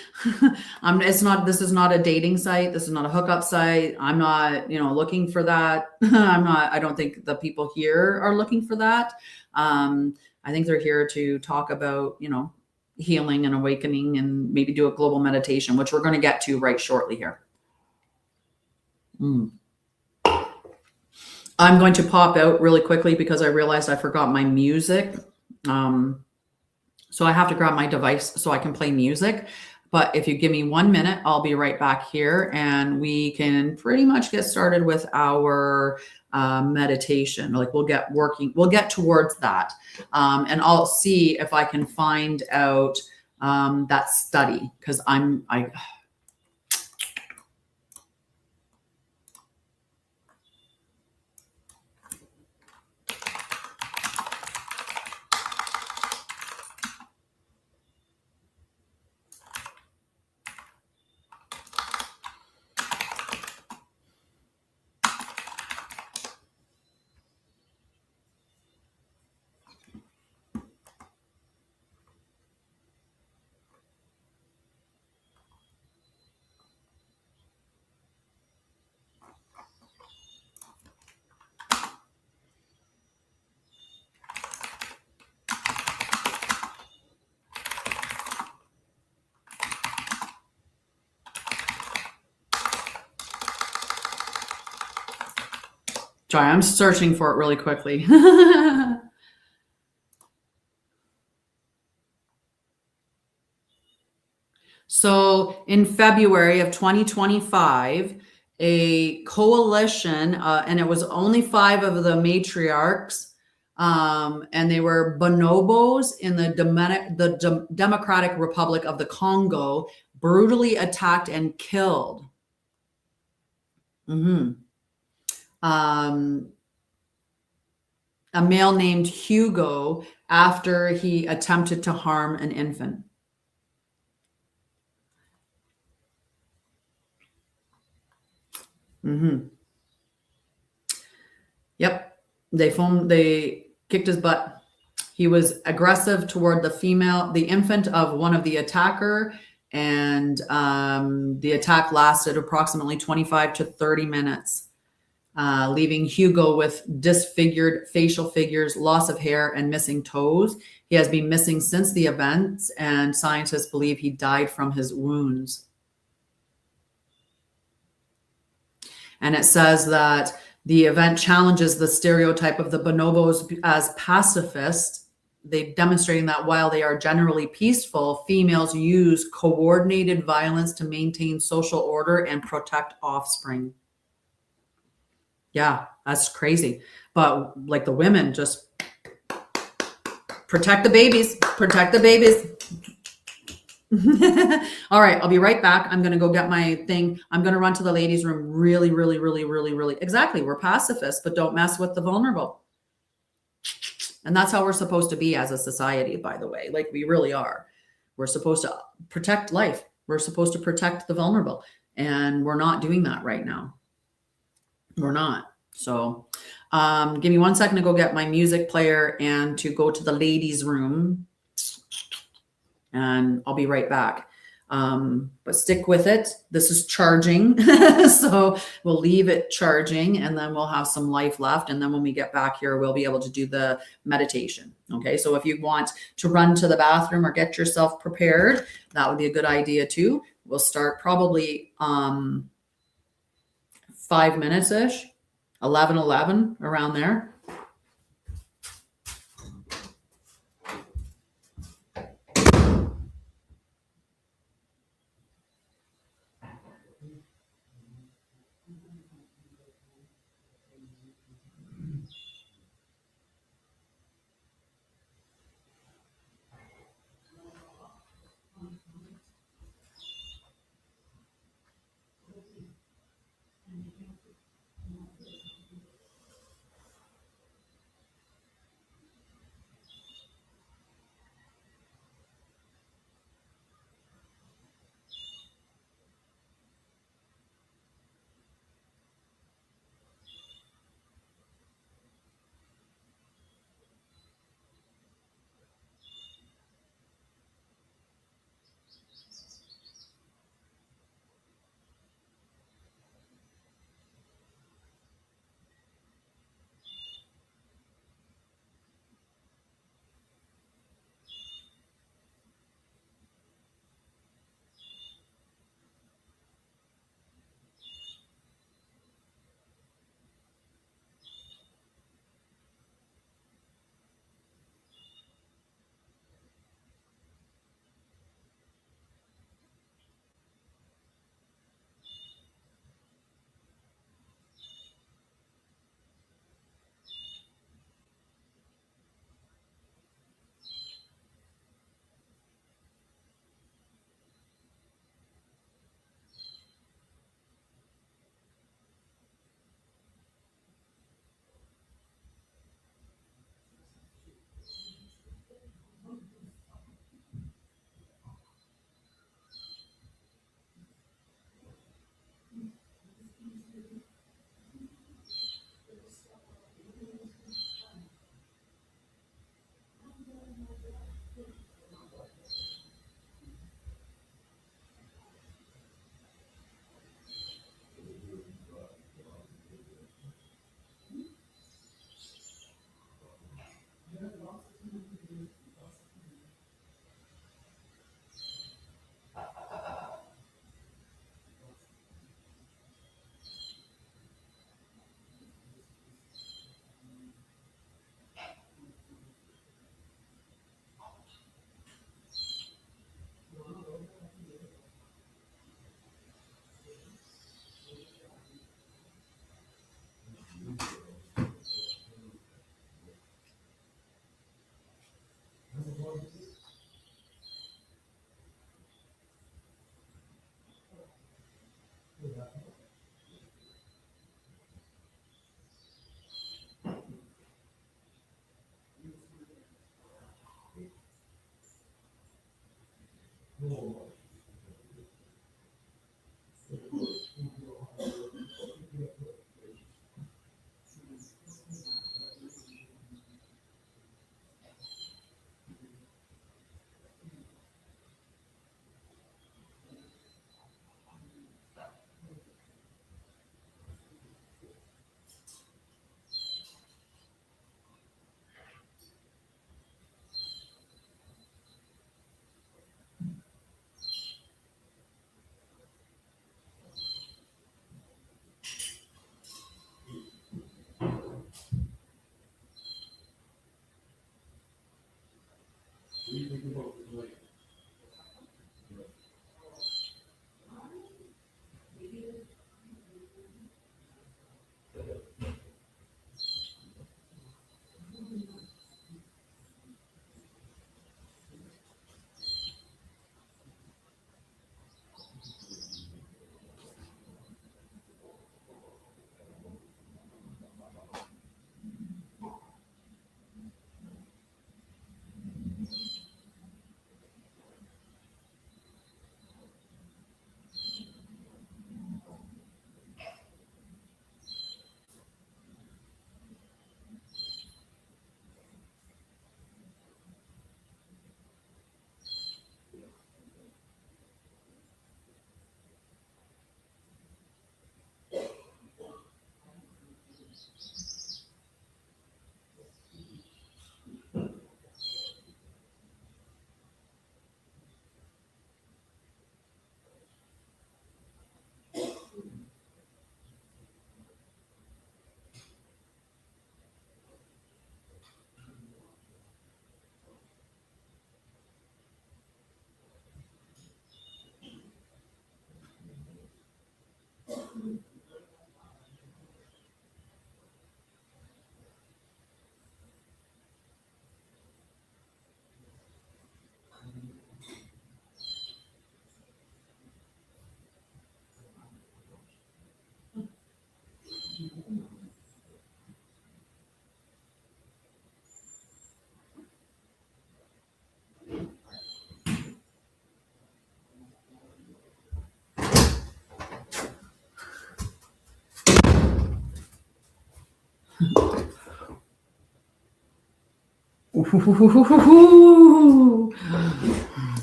is not a dating site. This is not a hookup site. I'm not, looking for that. I don't think the people here are looking for that. I think they're here to talk about, healing and awakening and maybe do a global meditation, which we're going to get to right shortly here. I'm going to pop out really quickly because I realized I forgot my music. So I have to grab my device so I can play music. But if you give me 1 minute, I'll be right back here and we can pretty much get started with our meditation. Like we'll get towards that. And I'll see if I can find out that study because sorry, I'm searching for it really quickly. So in February of 2025, a coalition, and it was only 5 of the matriarchs, and they were bonobos in the Democratic Republic of the Congo, brutally attacked and killed. A male named Hugo after he attempted to harm an infant. Yep. They kicked his butt. He was aggressive toward the infant of one of the attacker. And the attack lasted approximately 25 to 30 minutes, leaving Hugo with disfigured facial figures, loss of hair, and missing toes. He has been missing since the events, and scientists believe he died from his wounds. And it says that the event challenges the stereotype of the bonobos as pacifist. They're demonstrating that while they are generally peaceful, females use coordinated violence to maintain social order and protect offspring. Yeah, that's crazy. But like the women just protect the babies, protect the babies. All right, I'll be right back. I'm going to go get my thing. I'm going to run to the ladies' room really. Exactly. We're pacifists, but don't mess with the vulnerable. And that's how we're supposed to be as a society, by the way. Like we really are. We're supposed to protect life. We're supposed to protect the vulnerable. And we're not doing that right now. We're not. So give me 1 second to go get my music player and to go to the ladies' room. And I'll be right back. But stick with it. This is charging. So we'll leave it charging and then we'll have some life left. And then when we get back here, we'll be able to do the meditation. Okay. So if you want to run to the bathroom or get yourself prepared, that would be a good idea too. We'll start probably 5 minutes-ish, 11, around there.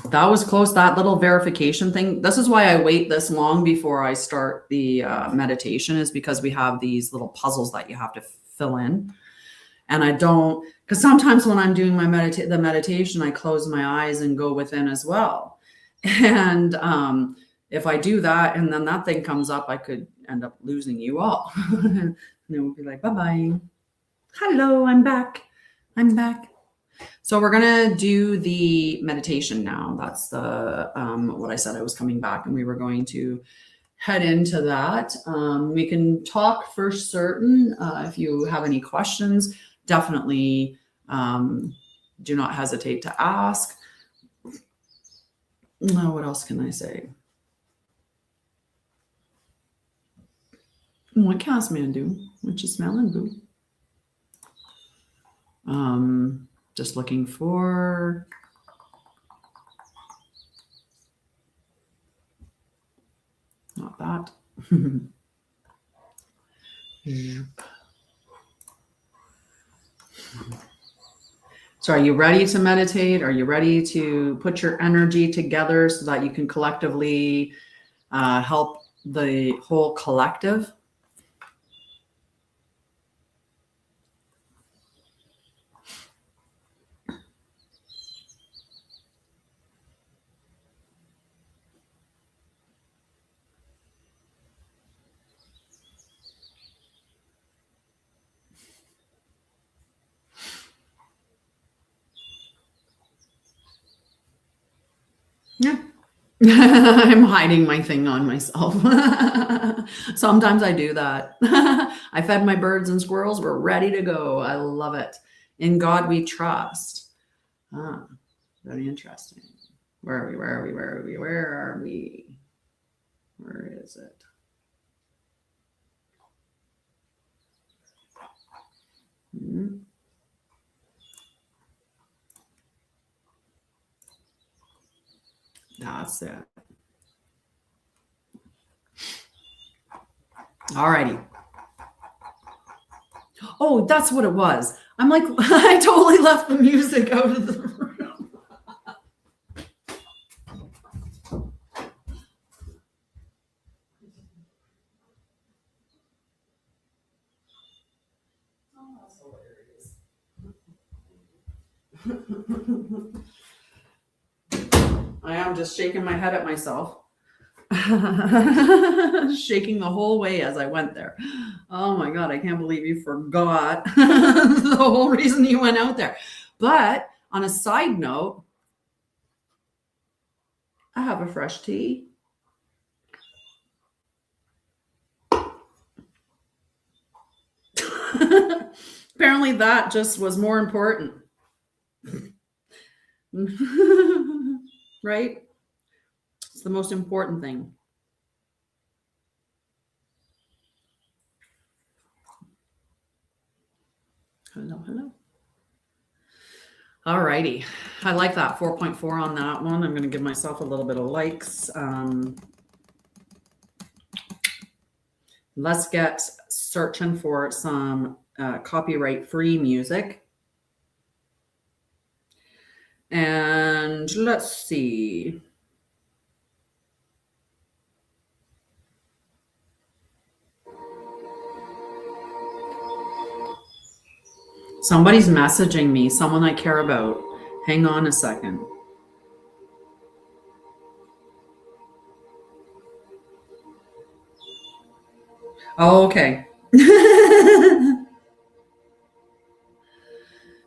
That was close. That little verification thing. This is why I wait this long before I start the meditation, is because we have these little puzzles that you have to fill in. And I don't, because sometimes when I'm doing my meditation, I close my eyes and go within as well. And if I do that and then that thing comes up, I could end up losing you all. And it would be like, bye-bye. Hello, I'm back. I'm back. So we're going to do the meditation now. That's the what I said I was coming back, and we were going to head into that. We can talk for certain. If you have any questions, definitely do not hesitate to ask. What else can I say? What can do? What you smelling, boo? Just looking for not that. So are you ready to meditate? Are you ready to put your energy together so that you can collectively help the whole collective? Yeah. I'm hiding my thing on myself. Sometimes I do that. I fed my birds and squirrels. We're ready to go. I love it. In God we trust. Very interesting. Where are we? Where are we? Where are we? Where are we? Where is it? That's it. All righty. Oh, that's what it was. I'm like, I totally left the music out of the room. Oh, that's hilarious. I am just shaking my head at myself. Shaking the whole way as I went there. Oh my God, I can't believe you forgot the whole reason you went out there. But on a side note, I have a fresh tea. Apparently that just was more important. Right? It's the most important thing. Hello, hello. All righty. I like that 4.4 on that one. I'm going to give myself a little bit of likes. Let's get searching for some copyright-free music. And let's see. Somebody's messaging me, someone I care about. Hang on a second. Oh, okay.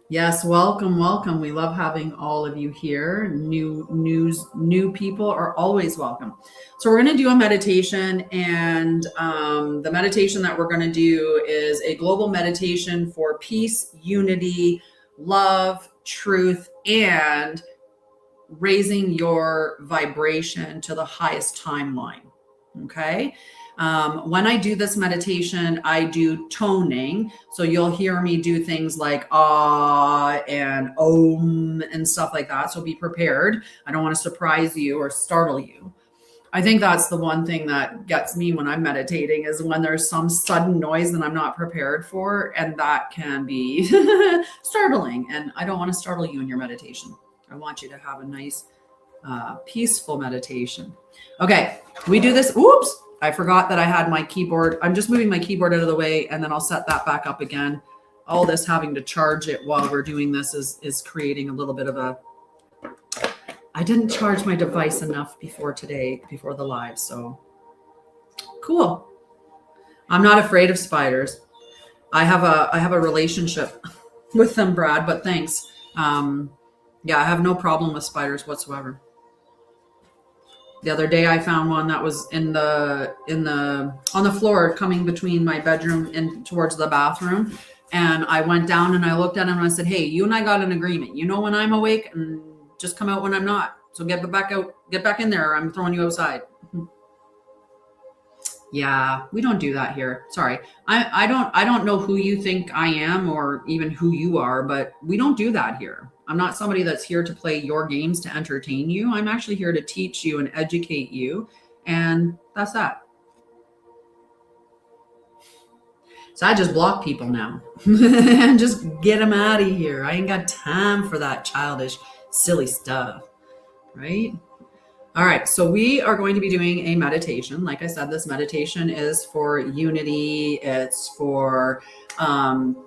Yes, welcome, welcome. We love having all of you here. New people are always welcome. So we're going to do a meditation, and the meditation that we're going to do is a global meditation for peace, unity, love, truth, and raising your vibration to the highest timeline. Okay. When I do this meditation, I do toning. So you'll hear me do things like ah and om and stuff like that. So be prepared. I don't want to surprise you or startle you. I think that's the one thing that gets me when I'm meditating is when there's some sudden noise that I'm not prepared for, and that can be startling. And I don't want to startle you in your meditation. I want you to have a nice, peaceful meditation. Okay, we do this. Oops, I forgot that I had my keyboard. I'm just moving my keyboard out of the way, and then I'll set that back up again. All this having to charge it while we're doing this is creating a little bit of a... I didn't charge my device enough before the live. So cool. I'm not afraid of spiders. I have a relationship with them, Brad, but thanks. Yeah, I have no problem with spiders whatsoever. The other day I found one that was on the floor coming between my bedroom and towards the bathroom. And I went down and I looked at him and I said, hey, you and I got an agreement. You know when I'm awake, and just come out when I'm not. So get back in there, or I'm throwing you outside. Yeah, we don't do that here. Sorry. I don't know who you think I am or even who you are, but we don't do that here. I'm not somebody that's here to play your games to entertain you. I'm actually here to teach you and educate you. And that's that. So I just block people now and just get them out of here. I ain't got time for that childish, silly stuff, right? All right, so we are going to be doing a meditation. Like I said, this meditation is for unity. It's for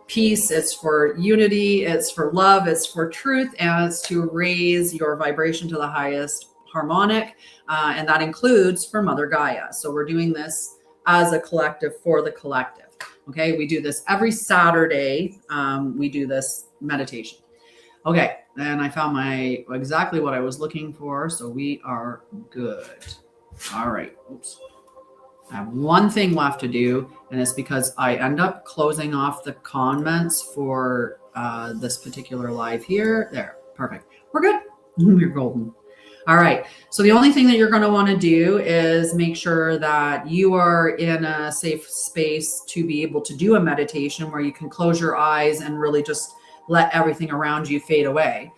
peace. It's for unity. It's for love. It's for truth. And it's to raise your vibration to the highest harmonic. And that includes for Mother Gaia. So we're doing this as a collective for the collective. Okay, we do this every Saturday. We do this meditation. Okay, and I found exactly what I was looking for, so we are good. All right, oops. I have one thing left to do, and it's because I end up closing off the comments for this particular live here. There, perfect. We're good. We're golden. All right, so the only thing that you're going to want to do is make sure that you are in a safe space to be able to do a meditation where you can close your eyes and really just let everything around you fade away.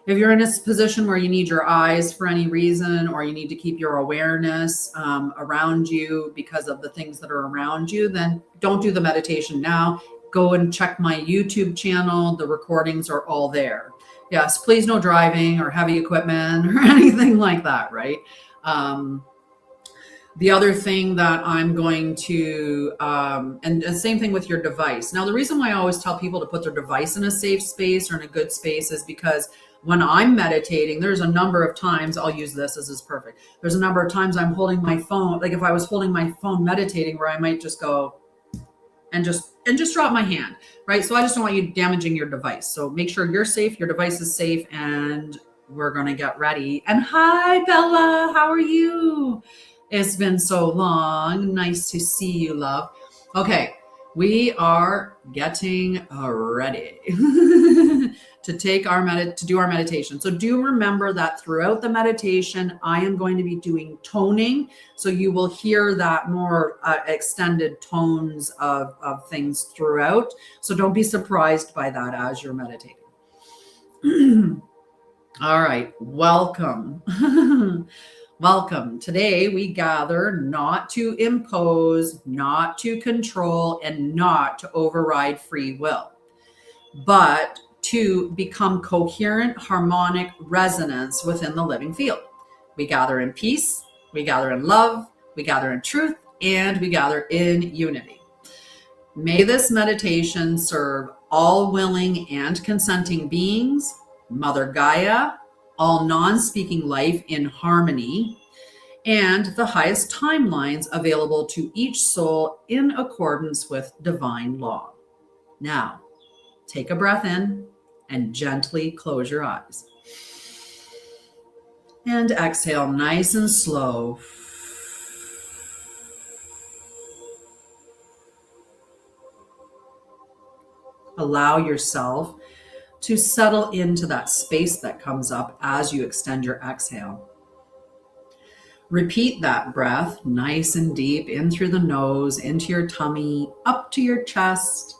If you're in a position where you need your eyes for any reason, or you need to keep your awareness around you because of the things that are around you, then don't do the meditation now. Go and check my YouTube channel. The recordings are all there. Yes, please no driving or heavy equipment or anything like that, right? The other thing that I'm going to, and the same thing with your device. Now, the reason why I always tell people to put their device in a safe space or in a good space is because when I'm meditating, there's a number of times, I'll use this is perfect. There's a number of times I'm holding my phone, like if I was holding my phone meditating, where I might just go and just drop my hand, right? So I just don't want you damaging your device. So make sure you're safe, your device is safe, and we're going to get ready. And hi, Bella, how are you? It's been so long. Nice to see you, love. Okay, we are getting ready to do our meditation. So do remember that throughout the meditation, I am going to be doing toning. So you will hear that more extended tones of things throughout. So don't be surprised by that as you're meditating. All right, welcome. Welcome. Today we gather not to impose, not to control, and not to override free will, but to become coherent, harmonic resonance within the living field. We gather in peace, we gather in love, we gather in truth, and we gather in unity. May this meditation serve all willing and consenting beings, Mother Gaia, all non-speaking life in harmony, and the highest timelines available to each soul in accordance with divine law. Now, take a breath in and gently close your eyes. And exhale nice and slow. Allow yourself to settle into that space that comes up as you extend your exhale. Repeat that breath nice and deep in through the nose, into your tummy, up to your chest,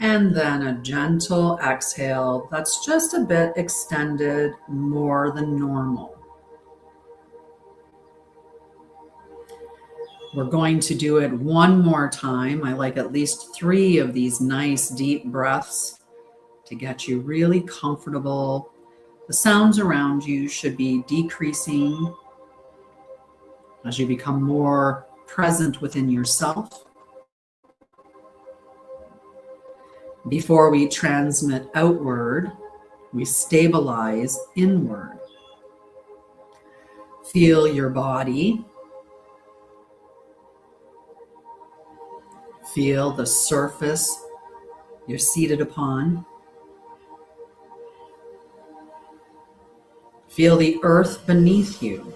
and then a gentle exhale that's just a bit extended, more than normal. We're going to do it one more time. I like at least 3 of these nice deep breaths to get you really comfortable. The sounds around you should be decreasing as you become more present within yourself. Before we transmit outward, we stabilize inward. Feel your body. Feel the surface you're seated upon. Feel the earth beneath you.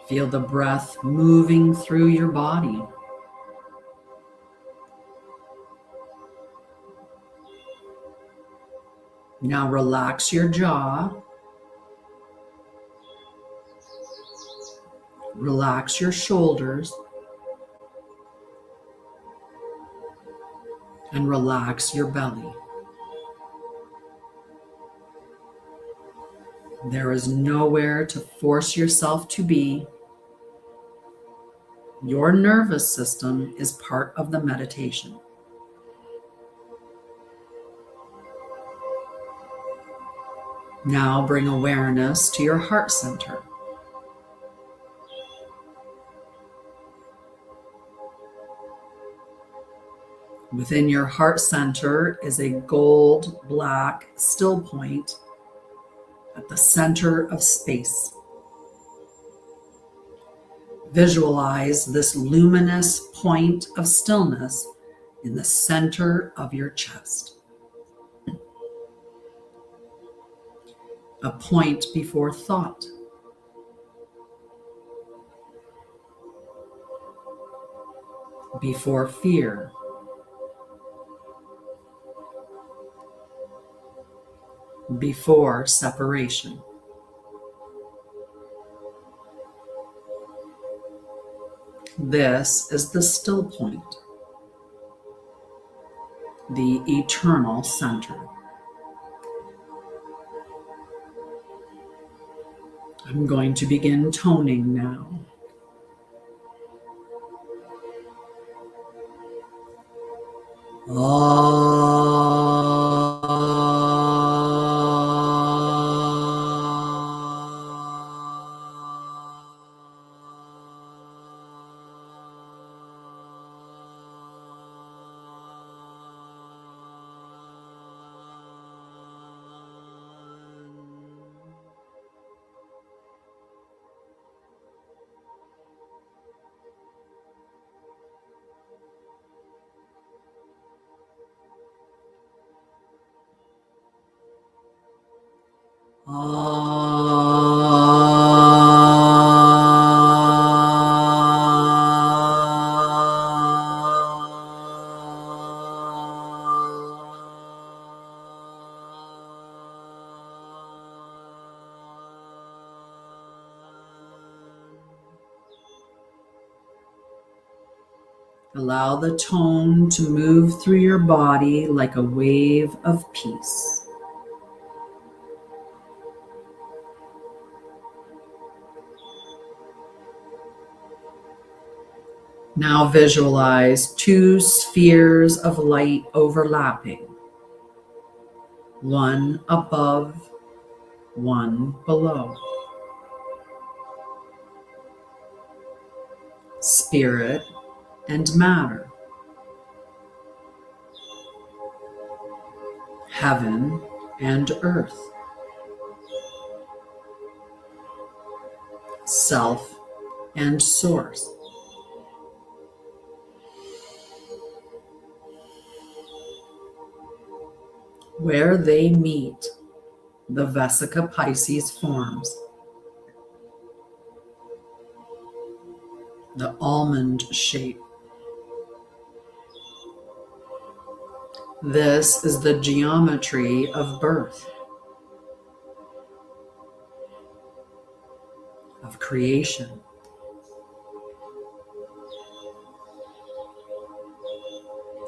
Feel the breath moving through your body. Now relax your jaw. Relax your shoulders. And relax your belly. There is nowhere to force yourself to be. Your nervous system is part of the meditation. Now bring awareness to your heart center. Within your heart center is a gold black still point at the center of space. Visualize this luminous point of stillness in the center of your chest. A point before thought. Before fear. Before separation. This is the still point, the eternal center. I'm going to begin toning now. Allow the tone to move through your body like a wave of peace. Now visualize 2 spheres of light overlapping, one above, one below. Spirit and matter. Heaven and earth. Self and source. Where they meet, the Vesica Pisces forms. The almond shape. This is the geometry of birth, of creation,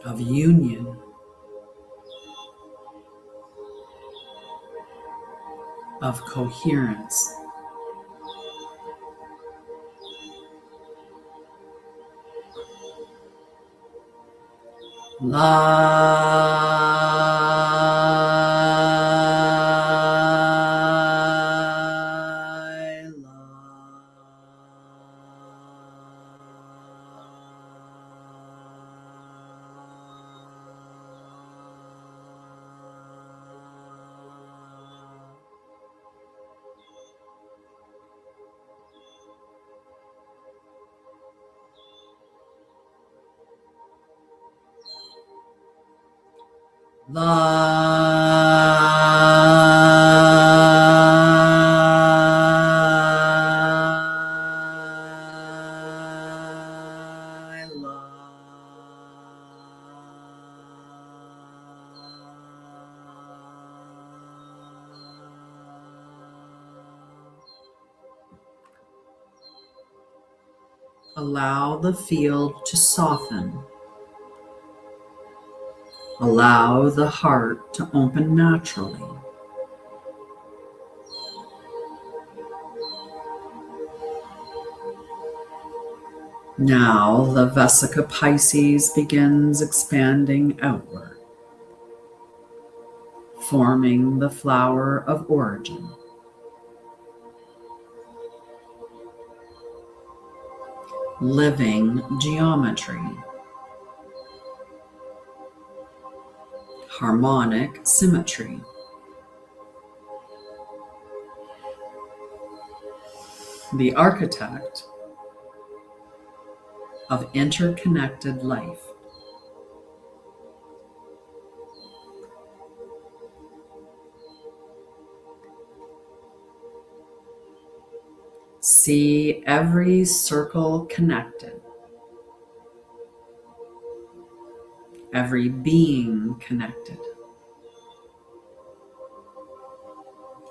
of union, of coherence. Allow the field to soften. Allow the heart to open naturally. Now the Vesica Pisces begins expanding outward, forming the flower of origin. Living geometry. Harmonic symmetry. The architect of interconnected life. See every circle connected, every being connected,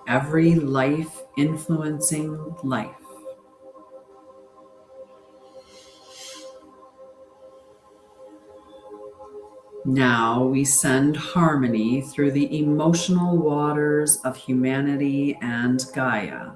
every life influencing life. Now we send harmony through the emotional waters of humanity and Gaia.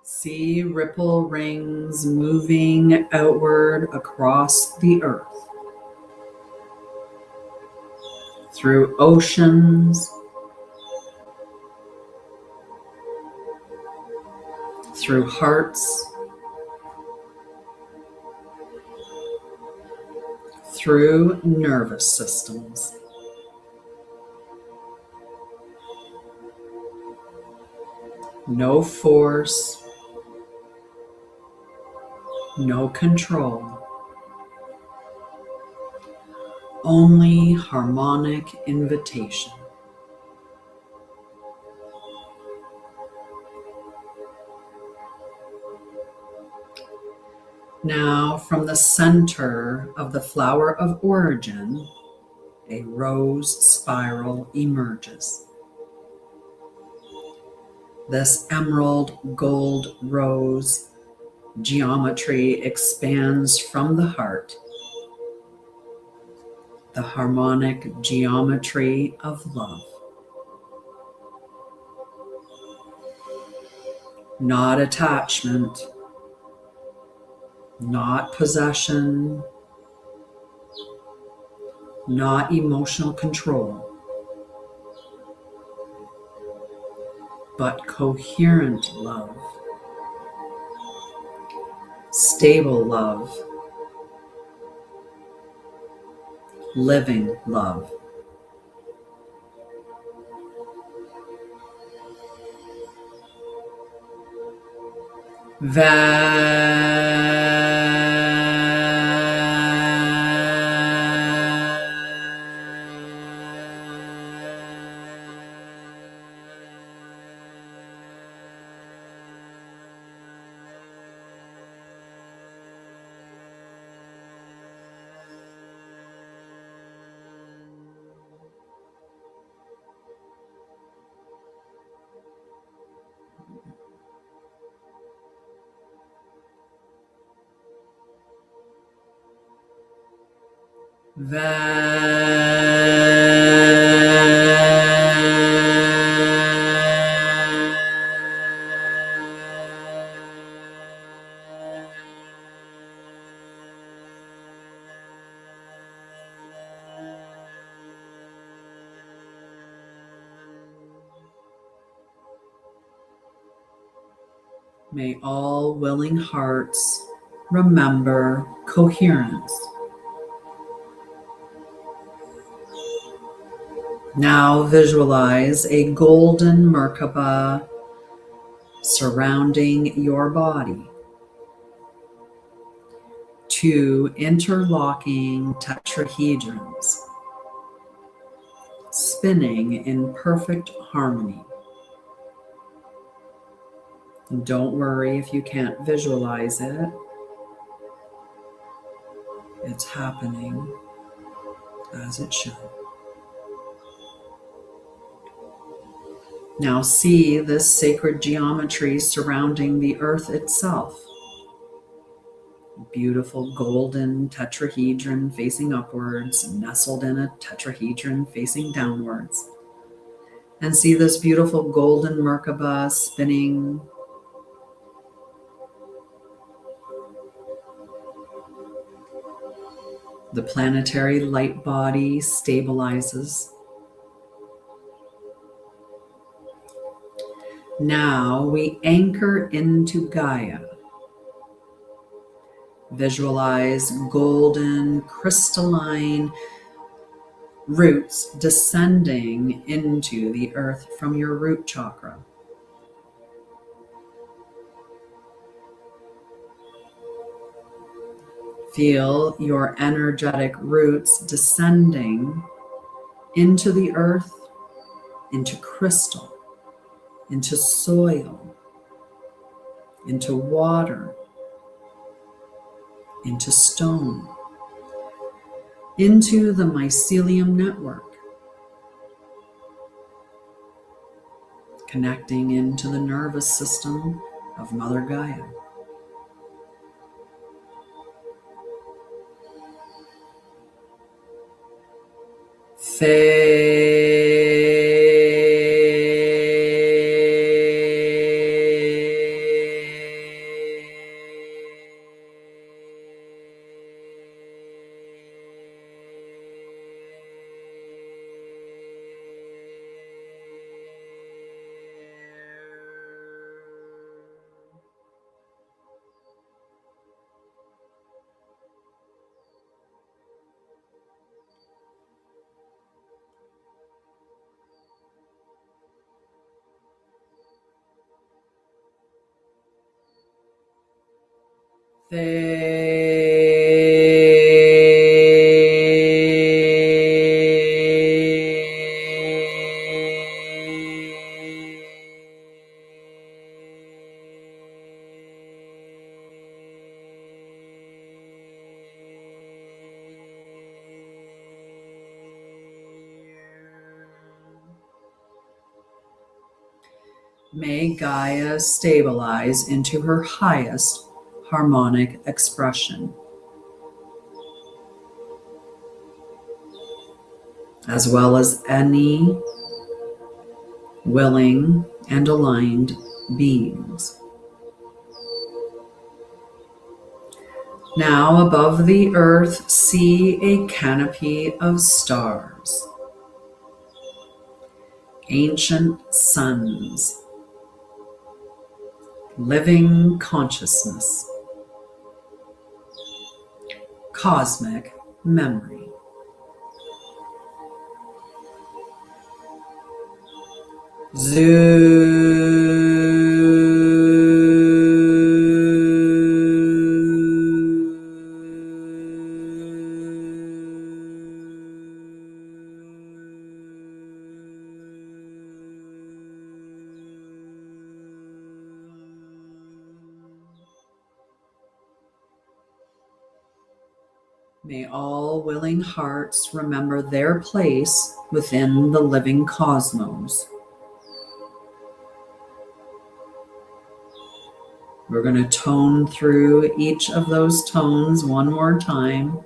See ripple rings moving outward across the earth, through oceans, through hearts, through nervous systems. No force, no control, only harmonic invitation. Now, from the center of the flower of origin, a rose spiral emerges. This emerald gold rose geometry expands from the heart, the harmonic geometry of love. Not attachment, not possession, not emotional control, but coherent love, stable love, living love. May all willing hearts remember coherence. Now visualize a golden Merkaba surrounding your body. Two interlocking tetrahedrons spinning in perfect harmony. And don't worry if you can't visualize it. It's happening as it should. Now see this sacred geometry surrounding the earth itself. Beautiful golden tetrahedron facing upwards, nestled in a tetrahedron facing downwards. And see this beautiful golden Merkaba spinning. The planetary light body stabilizes. Now we anchor into Gaia. Visualize golden crystalline roots descending into the earth from your root chakra. Feel your energetic roots descending into the earth, into crystal, into soil, into water, into stone, into the mycelium network, connecting into the nervous system of Mother Gaia. May Gaia stabilize into her highest harmonic expression, as well as any willing and aligned beings. Now above the earth, see a canopy of stars, ancient suns, living consciousness, cosmic memory. May all willing hearts remember their place within the living cosmos. We're going to tone through each of those tones one more time.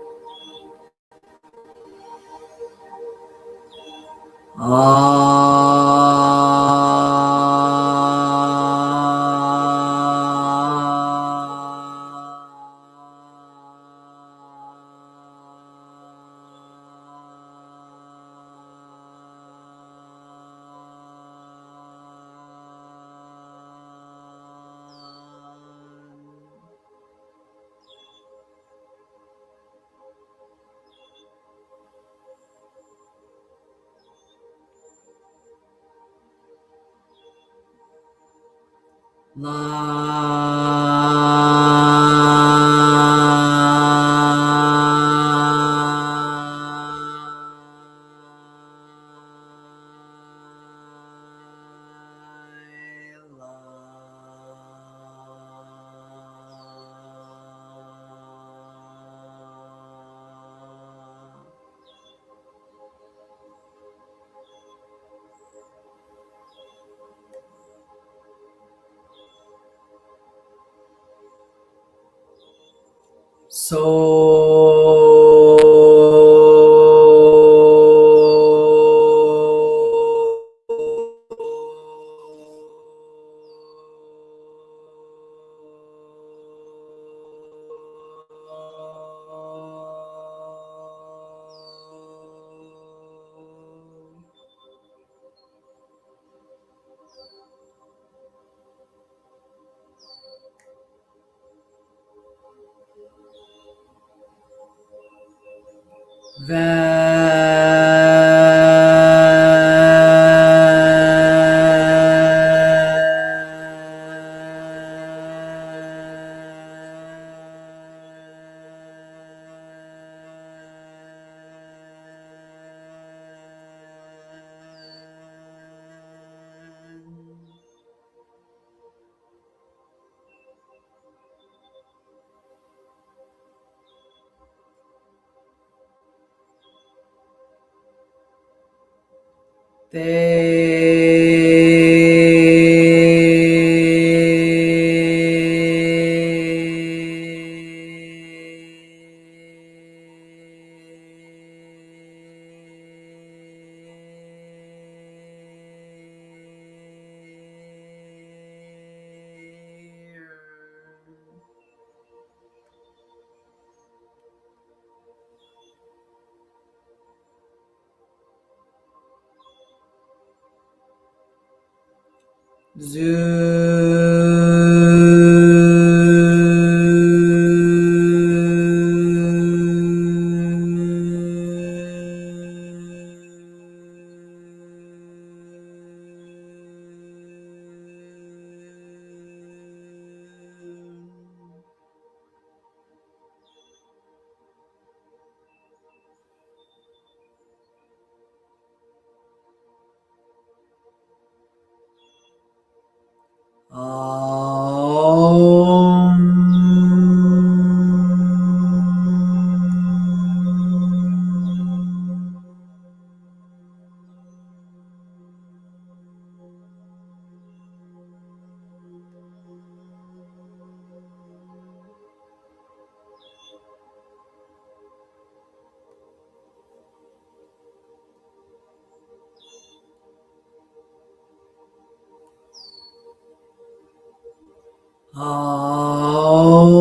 Om.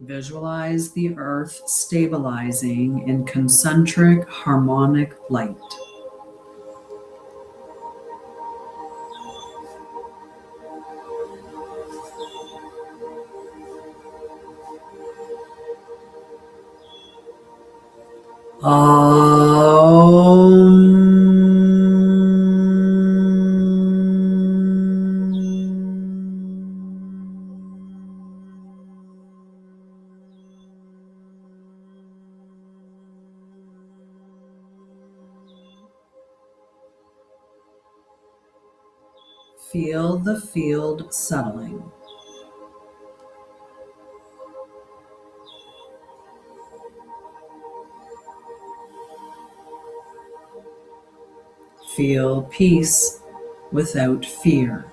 Visualize the earth stabilizing in concentric harmonic light. Feel the field settling. Feel peace without fear.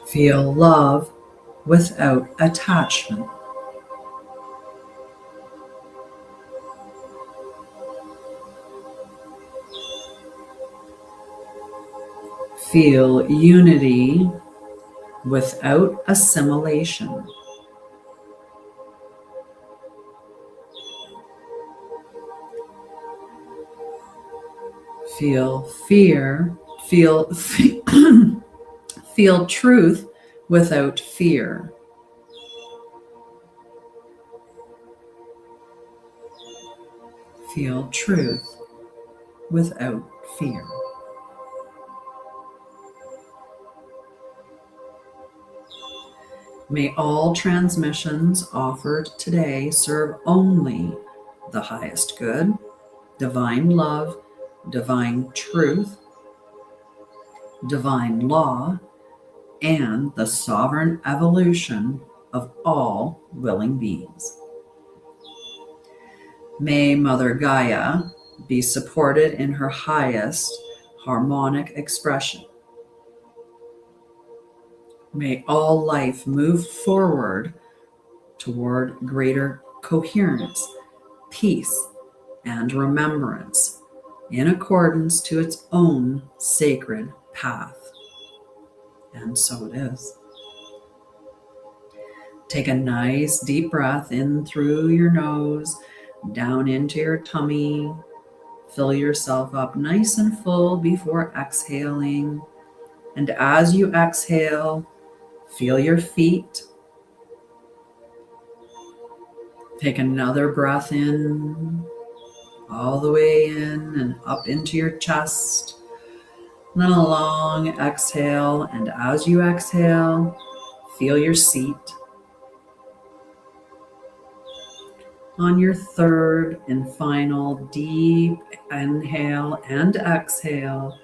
Feel love without attachment. Feel unity without assimilation. Feel fear, feel feel truth without fear. Feel truth without fear. May all transmissions offered today serve only the highest good, divine love, divine truth, divine law, and the sovereign evolution of all willing beings. May Mother Gaia be supported in her highest harmonic expression. May all life move forward toward greater coherence, peace, and remembrance in accordance to its own sacred path. And so it is. Take a nice deep breath in through your nose, down into your tummy. Fill yourself up nice and full before exhaling. And as you exhale, feel your feet. Take another breath in, all the way in and up into your chest. And then a long exhale. And as you exhale, feel your seat. On your third and final deep inhale and exhale,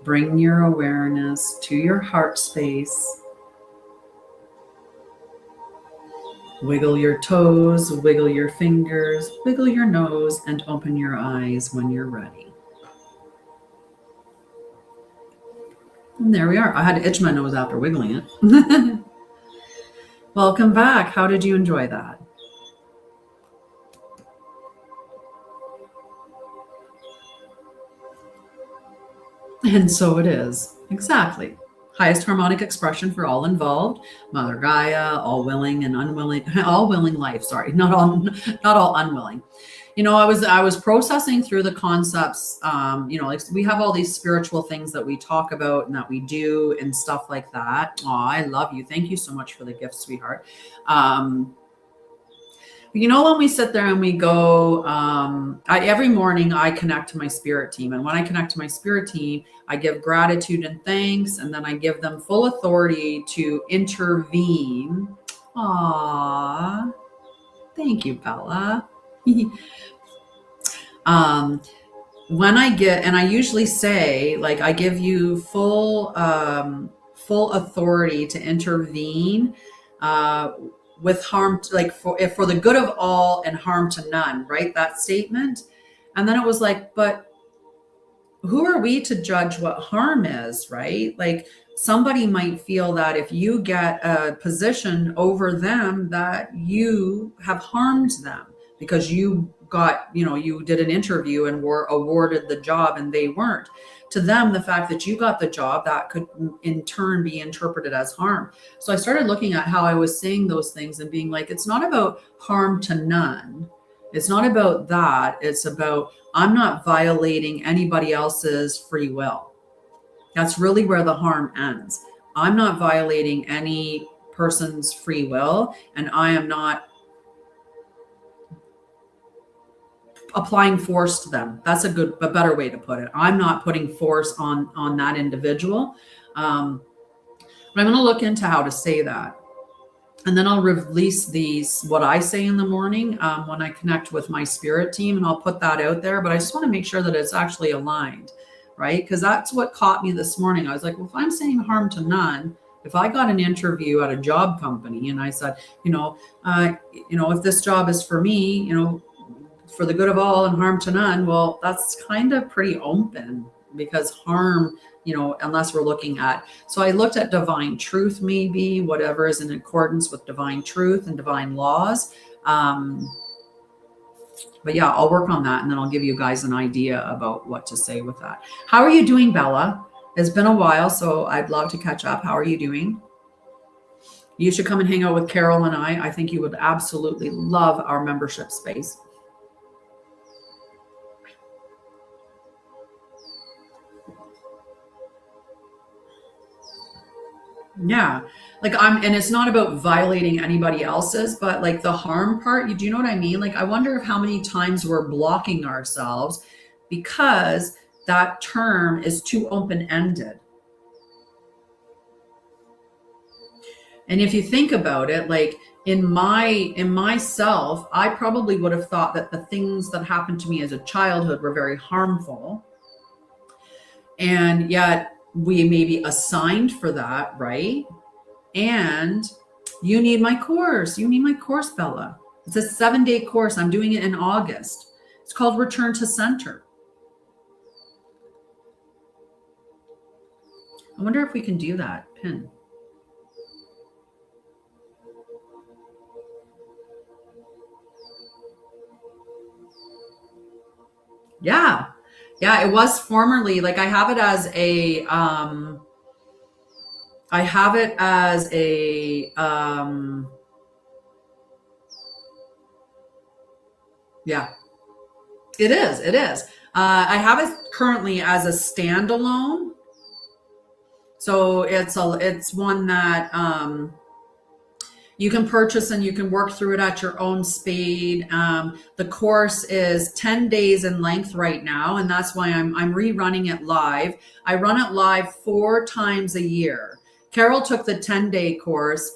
bring your awareness to your heart space. Wiggle your toes, wiggle your fingers, wiggle your nose, and open your eyes when you're ready. And there we are. I had to itch my nose after wiggling it. Welcome back. How did you enjoy that? And so it is. Exactly. Highest harmonic expression for all involved. Mother Gaia, all willing and unwilling, all willing life, sorry, not all unwilling. You know, I was processing through the concepts, you know, like we have all these spiritual things that we talk about and that we do and stuff like that. Oh, I love you. Thank you so much for the gift, sweetheart. You know, when we sit there and we go, every morning I connect to my spirit team. And when I connect to my spirit team, I give gratitude and thanks. And then I give them full authority to intervene. Aww. Thank you, Bella. When I get, and I usually say, like, I give you full authority to intervene, with harm to, like, for the good of all and harm to none, right? That statement. And then it was like, but who are we to judge what harm is, right? Like, somebody might feel that if you get a position over them, that you have harmed them because you got, you did an interview and were awarded the job and they weren't. To them, the fact that you got the job, that could in turn be interpreted as harm. So I started looking at how I was saying those things and being like, it's not about harm to none. It's not about that. It's about, I'm not violating anybody else's free will. That's really where the harm ends. I'm not violating any person's free will, and I am not applying force to them. That's a better way to put it. I'm not putting force on that individual. But I'm going to look into how to say that. And then I'll release these, what I say in the morning when I connect with my spirit team, and I'll put that out there. But I just want to make sure that it's actually aligned, right? Because that's what caught me this morning. I was like, well, if I'm saying harm to none, if I got an interview at a job company and I said, if this job is for me, for the good of all and harm to none, well, that's kind of pretty open, because harm, unless we're looking at, so I looked at divine truth, maybe whatever is in accordance with divine truth and divine laws. But yeah, I'll work on that, and then I'll give you guys an idea about what to say with that. How are you doing, Bella? It's been a while, so I'd love to catch up. How are you doing? You should come and hang out with Carol and I. I think you would absolutely love our membership space. Yeah. And it's not about violating anybody else's, but like the harm part, do you know what I mean? Like, I wonder if how many times we're blocking ourselves because that term is too open-ended. And if you think about it, like in myself, I probably would have thought that the things that happened to me as a childhood were very harmful. And yet we may be assigned for that, right? And you need my course. You need my course, Bella. It's a 7-day course. I'm doing it in August. It's called Return to Center. I wonder if we can do that. Pin. Yeah. Yeah, it was formerly, like I have it as a, yeah, it is. I have it currently as a standalone. So it's one that, you can purchase and you can work through it at your own speed. The course is 10 days in length right now, and that's why I'm rerunning it live. I run it live 4 times a year. Carol took the 10-day course.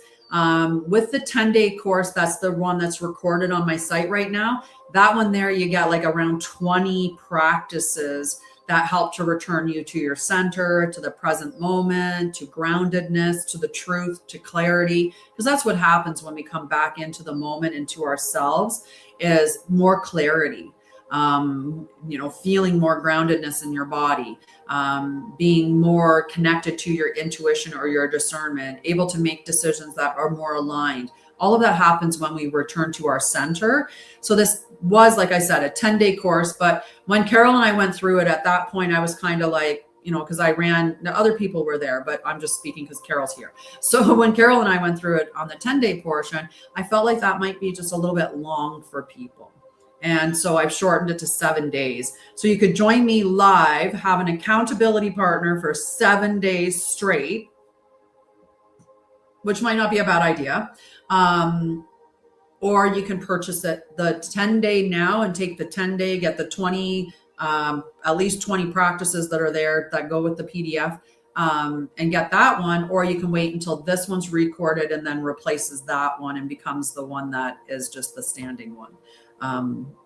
With the 10-day course, that's the one that's recorded on my site right now. That one there, you get like around 20 practices that help to return you to your center, to the present moment, to groundedness, to the truth, to clarity. Because that's what happens when we come back into the moment, into ourselves, is more clarity. Feeling more groundedness in your body, being more connected to your intuition or your discernment, able to make decisions that are more aligned. All of that happens when we return to our center. So this was, like I said, a 10-day course. But when Carol and I went through it, at that point, I was kind of like, because the other people were there, but I'm just speaking because Carol's here. So when Carol and I went through it on the 10-day portion, I felt like that might be just a little bit long for people. And so I've shortened it to 7 days. So you could join me live, have an accountability partner for 7 days straight, which might not be a bad idea. Or you can purchase it the 10-day now and take the 10-day, get the 20, at least 20 practices that are there that go with the PDF, and get that one. Or you can wait until this one's recorded and then replaces that one and becomes the one that is just the standing one.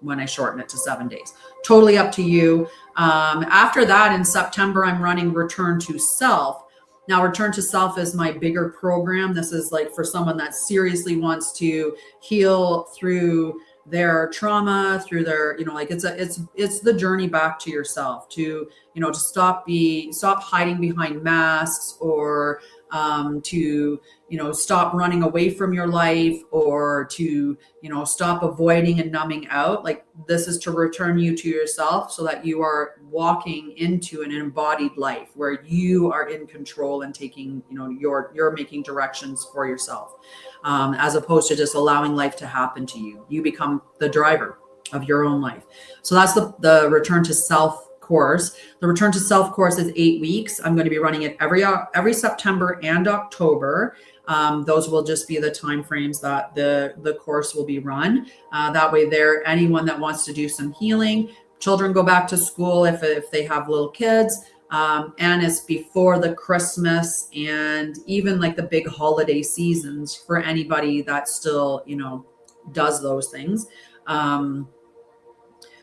When I shorten it to 7 days, totally up to you. After that, in September, I'm running Return to Self. Now, Return to Self is my bigger program. This is like for someone that seriously wants to heal through their trauma, through their, it's the journey back to yourself, to stop hiding behind masks or to, stop running away from your life, or to, stop avoiding and numbing out. Like, this is to return you to yourself so that you are walking into an embodied life where you are in control and taking, you're making directions for yourself, as opposed to just allowing life to happen to you. You become the driver of your own life. So that's the Return to Self course. The Return to Self course is 8 weeks. I'm going to be running it every September and October. Those will just be the time frames that the course will be run. That way there, anyone that wants to do some healing, children go back to school if they have little kids, and it's before the Christmas and even like the big holiday seasons for anybody that still, does those things.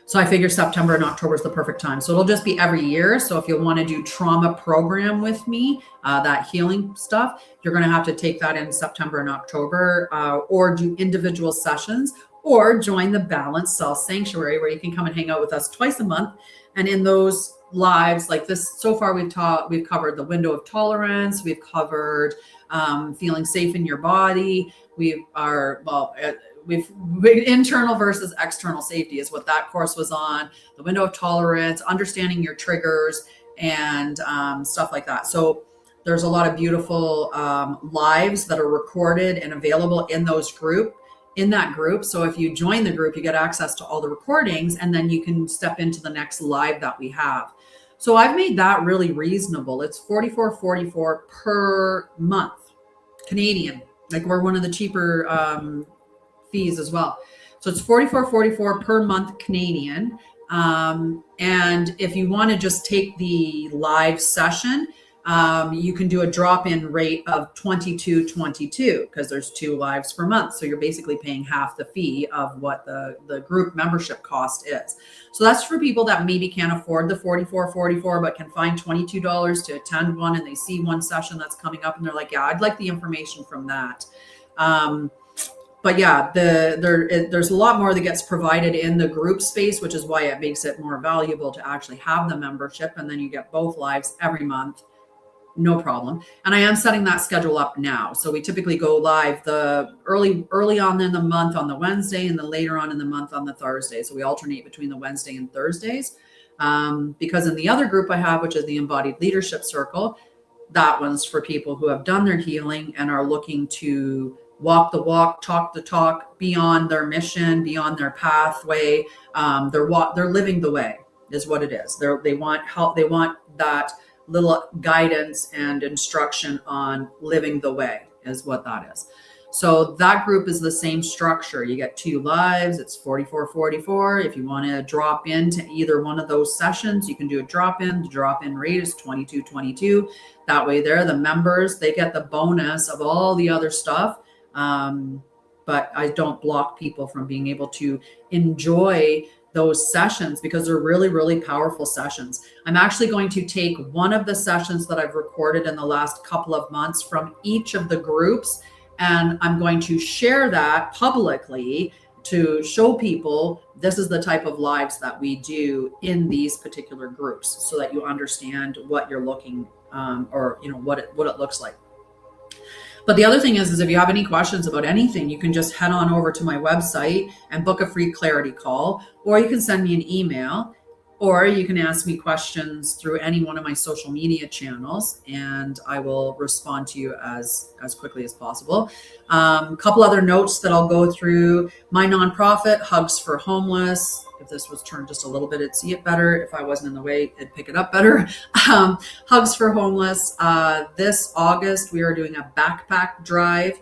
So I figure September and October is the perfect time. So it'll just be every year. So if you want to do trauma program with me, that healing stuff, you're going to have to take that in September and October, or do individual sessions, or join the Balanced Self Sanctuary, where you can come and hang out with us twice a month. And in those lives like this, so far we've covered the window of tolerance. We've covered feeling safe in your body. We've internal versus external safety is what that course was on. The window of tolerance, understanding your triggers, and stuff like that. So there's a lot of beautiful lives that are recorded and available in that group. So if you join the group, you get access to all the recordings, and then you can step into the next live that we have. So I've made that really reasonable. It's $44.44 per month, Canadian. Like, we're one of the cheaper fees as well. So it's $44.44 per month Canadian. And if you want to just take the live session, you can do a drop-in rate of $22.22 because there's 2 lives per month. So you're basically paying half the fee of what the group membership cost is. So that's for people that maybe can't afford the $44.44, but can find $22 to attend one, and they see one session that's coming up and they're like, yeah, I'd like the information from that. But yeah, there's a lot more that gets provided in the group space, which is why it makes it more valuable to actually have the membership. And then you get both lives every month, no problem. And I am setting that schedule up now. So we typically go live the early on in the month on the Wednesday, and then later on in the month on the Thursday. So we alternate between the Wednesday and Thursdays. Because in the other group I have, which is the Embodied Leadership Circle, that one's for people who have done their healing and are looking to walk the walk, talk the talk, beyond their mission, beyond their pathway. They're living the way is what it is. They want help. They want that little guidance and instruction on living the way is what that is. So that group is the same structure. You get 2 lives. It's $44.44. If you want to drop into either one of those sessions, you can do a drop-in. The drop-in rate is $22.22. That way there, the members, they get the bonus of all the other stuff. But I don't block people from being able to enjoy those sessions because they're really, really powerful sessions. I'm actually going to take one of the sessions that I've recorded in the last couple of months from each of the groups, and I'm going to share that publicly to show people this is the type of lives that we do in these particular groups, so that you understand what you're looking or what it looks like. But the other thing is if you have any questions about anything, you can just head on over to my website and book a free clarity call, or you can send me an email, or you can ask me questions through any one of my social media channels, and I will respond to you as quickly as possible. A couple other notes that I'll go through. My nonprofit, Hugs for Homeless. If this was turned just a little bit, it'd see it better. If I wasn't in the way, it'd pick it up better. Hugs for Homeless. This August, we are doing a backpack drive.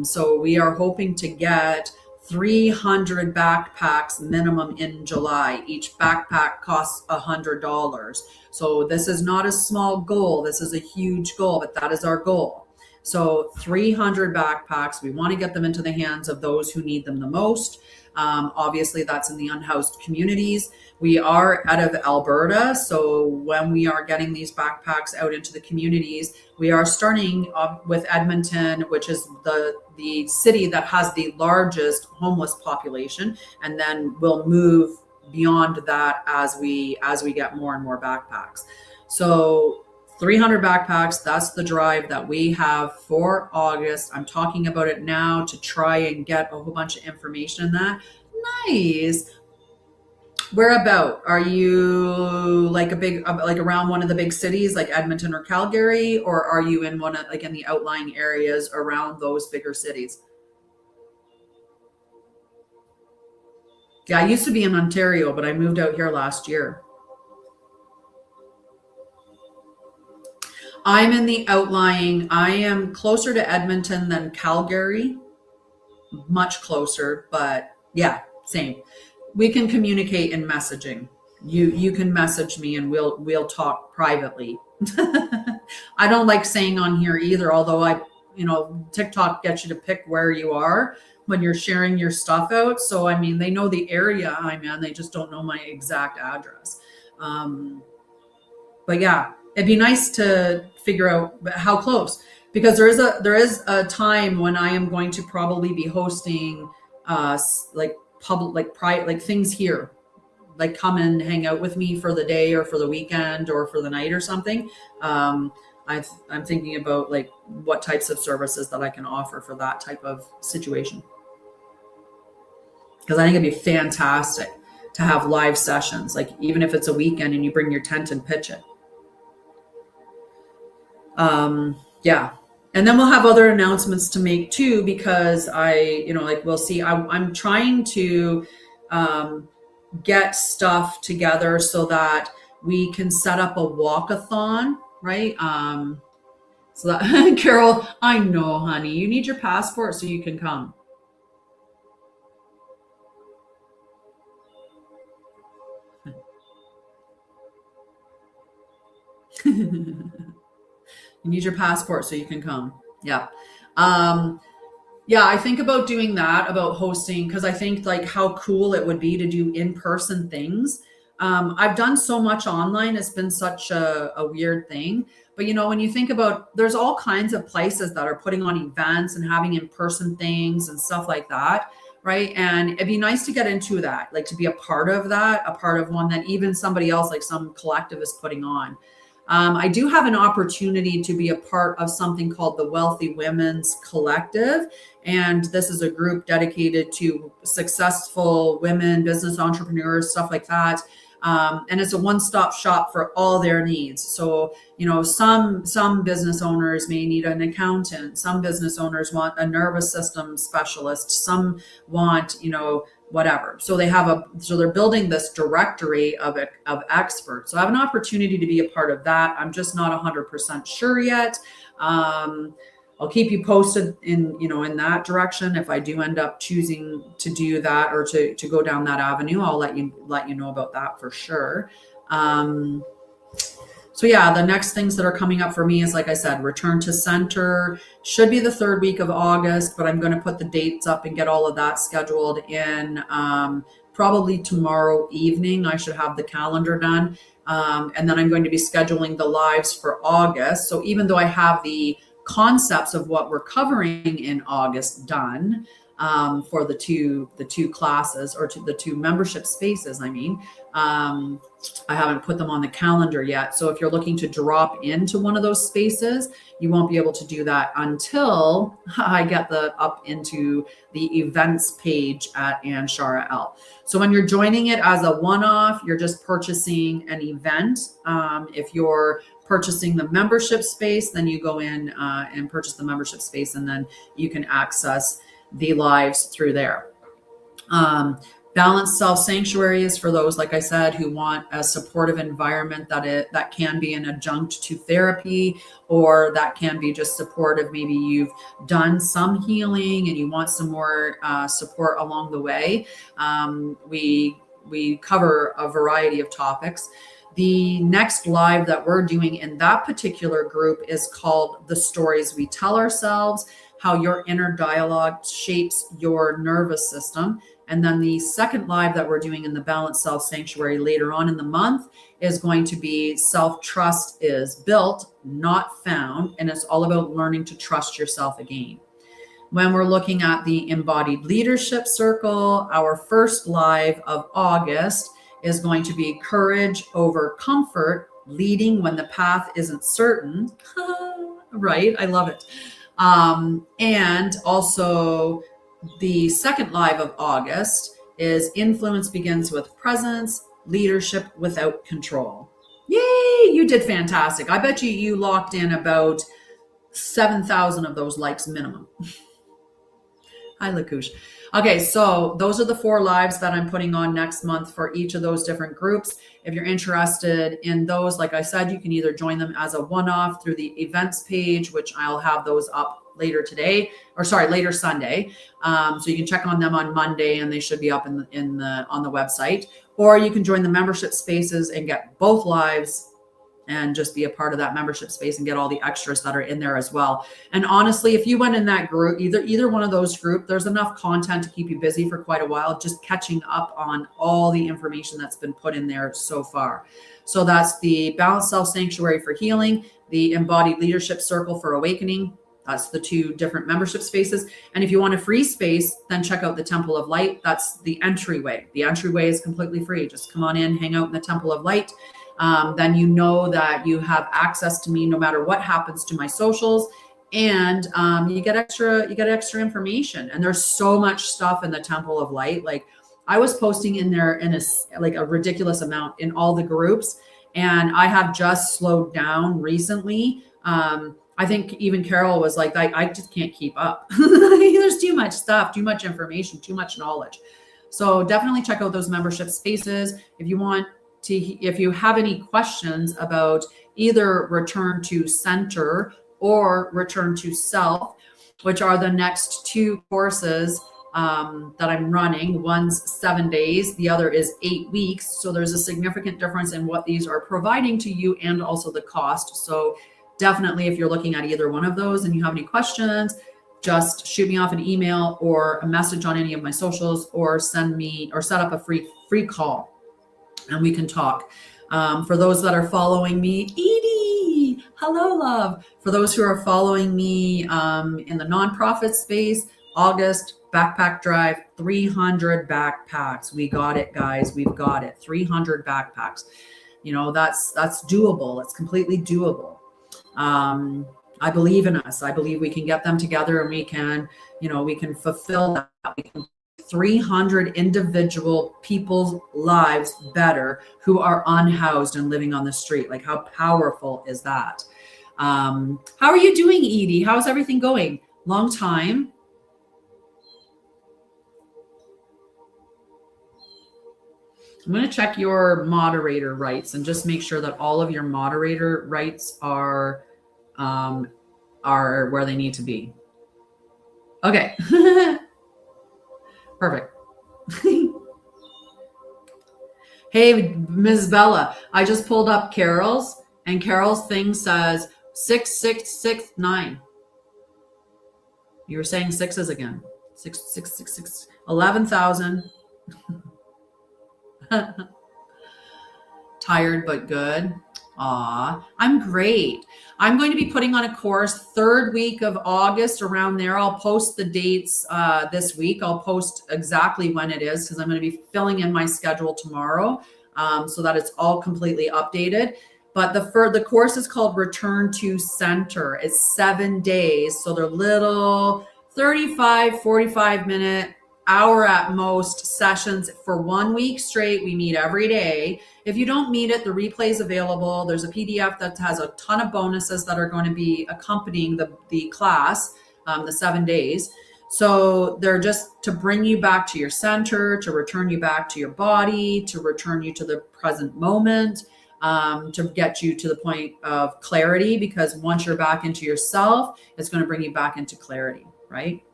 So we are hoping to get 300 backpacks minimum in July. Each backpack costs $100. So this is not a small goal. This is a huge goal, but that is our goal. So 300 backpacks. We want to get them into the hands of those who need them the most. Obviously, that's in the unhoused communities. We are out of Alberta, so when we are getting these backpacks out into the communities, we are starting with Edmonton, which is the city that has the largest homeless population, and then we'll move beyond that as we get more and more backpacks. So 300 backpacks. That's the drive that we have for August. I'm talking about it now to try and get a whole bunch of information in that. Nice. Whereabout are you? Like like around one of the big cities, like Edmonton or Calgary, or are you in one of like in the outlying areas around those bigger cities? Yeah, I used to be in Ontario, but I moved out here last year. I'm in the outlying. I am closer to Edmonton than Calgary, much closer, but yeah, same. We can communicate in messaging. You can message me and we'll talk privately. I don't like saying on here either, although TikTok gets you to pick where you are when you're sharing your stuff out. So I mean, they know the area I'm in, they just don't know my exact address. But yeah, it'd be nice to figure out how close, because there is a time when I am going to probably be hosting like public, like private, like things here, like come and hang out with me for the day or for the weekend or for the night or something. I'm thinking about like what types of services that I can offer for that type of situation, because I think it'd be fantastic to have live sessions, like even if it's a weekend and you bring your tent and pitch it. Yeah. And then we'll have other announcements to make too, because we'll see. I'm trying to get stuff together so that we can set up a walkathon, right? So that Carol, I know, honey, you need your passport so you can come. You need your passport so you can come. Yeah. Yeah, I think about doing that, about hosting, because I think like how cool it would be to do in-person things. I've done so much online. It's been such a weird thing. But when you think about, there's all kinds of places that are putting on events and having in-person things and stuff like that. Right. And it'd be nice to get into that, like to be a part of that, a part of one that even somebody else, like some collective, is putting on. I do have an opportunity to be a part of something called the Wealthy Women's Collective. And this is a group dedicated to successful women, business entrepreneurs, stuff like that. And it's a one-stop shop for all their needs. So, some business owners may need an accountant. Some business owners want a nervous system specialist. Some want, whatever. So they're building this directory of experts. So I have an opportunity to be a part of that. I'm just not 100% sure yet. I'll keep you posted in that direction. If I do end up choosing to do that or to go down that avenue, I'll let you know about that for sure. So yeah, the next things that are coming up for me is, like I said, Return to Center should be the 3rd week of August, but I'm going to put the dates up and get all of that scheduled in. Probably tomorrow evening, I should have the calendar done. And then I'm going to be scheduling the lives for August. So even though I have the concepts of what we're covering in August done, for the two classes, or the two membership spaces, I haven't put them on the calendar yet. So if you're looking to drop into one of those spaces, you won't be able to do that until I get up into the events page at Anshara'El. So when you're joining it as a one-off, you're just purchasing an event. If you're purchasing the membership space, then you go in and purchase the membership space, and then you can access the lives through there. Balanced Self Sanctuary is for those, like I said, who want a supportive environment that can be an adjunct to therapy, or that can be just supportive. Maybe you've done some healing and you want some more support along the way. We cover a variety of topics. The next live that we're doing in that particular group is called The Stories We Tell Ourselves, How Your Inner Dialogue Shapes Your Nervous System. And then the second live that we're doing in the Balanced Self Sanctuary later on in the month is going to be Self-Trust is Built, Not Found. And it's all about learning to trust yourself again. When we're looking at the Embodied Leadership Circle, our first live of August is going to be Courage Over Comfort leading when the path isn't certain. Right? I love it. And also the second live of August is influence begins with presence, leadership without control. Yay, you did fantastic. I bet you locked in about 7,000 of those likes minimum. Hi, Lakush. Okay, so those are the 4 lives that I'm putting on next month for each of those different groups. If you're interested in those, like I said, you can either join them as a one-off through the events page, which I'll have those up later today, or sorry, later Sunday. So you can check on them on Monday, and they should be up on the website. Or you can join the membership spaces and get both lives and just be a part of that membership space and get all the extras that are in there as well. And honestly, if you went in that group, either one of those group, there's enough content to keep you busy for quite a while, just catching up on all the information that's been put in there so far. So that's the Balanced Self Sanctuary for Healing, the Embodied Leadership Circle for Awakening. That's the 2 different membership spaces. And if you want a free space, then check out the Temple of Light. That's the entryway. The entryway is completely free. Just come on in, hang out in the Temple of Light. Then you know that you have access to me no matter what happens to my socials, and you get extra information. And there's so much stuff in the Temple of Light. Like I was posting in there in a ridiculous amount in all the groups, and I have just slowed down recently. I think even Carol was like, I just can't keep up. There's too much stuff, too much information, too much knowledge. So definitely check out those membership spaces if you have any questions about either return to center or return to self, which are the next 2 courses that I'm running. One's 7 days, the other is 8 weeks. So there's a significant difference in what these are providing to you and also the cost. So definitely, if you're looking at either one of those and you have any questions, just shoot me off an email or a message on any of my socials, or send me or set up a free call and we can talk. For those that are following me, Edie, hello, love. For those who are following me in the nonprofit space, August backpack drive, 300 backpacks. We got it, guys. We've got it. 300 backpacks. You know, that's doable. It's completely doable. I believe in us. I believe we can get them together, and we can fulfill that. We can 300 individual people's lives better who are unhoused and living on the street. Like, how powerful is that? How are you doing, Edie? How's everything going? Long time. I'm going to check your moderator rights and just make sure that all of your moderator rights are where they need to be. Okay. Perfect. Hey, Ms. Bella, I just pulled up Carol's, and Carol's thing says 6669. You were saying sixes again. 6666. 11,000. Tired but good. Aw, I'm great. I'm going to be putting on a course 3rd week of August, around there. I'll post the dates this week. I'll post exactly when it is, because I'm going to be filling in my schedule tomorrow so that it's all completely updated. But the course is called Return to Center. It's 7 days. So they're little 35, 45 minute, hour at most sessions for 1 week straight. We meet every day. If you don't meet it, the replay is available. There's a PDF that has a ton of bonuses that are going to be accompanying the class, the 7 days. So they're just to bring you back to your center, to return you back to your body, to return you to the present moment, to get you to the point of clarity, because once you're back into yourself, it's going to bring you back into clarity, right?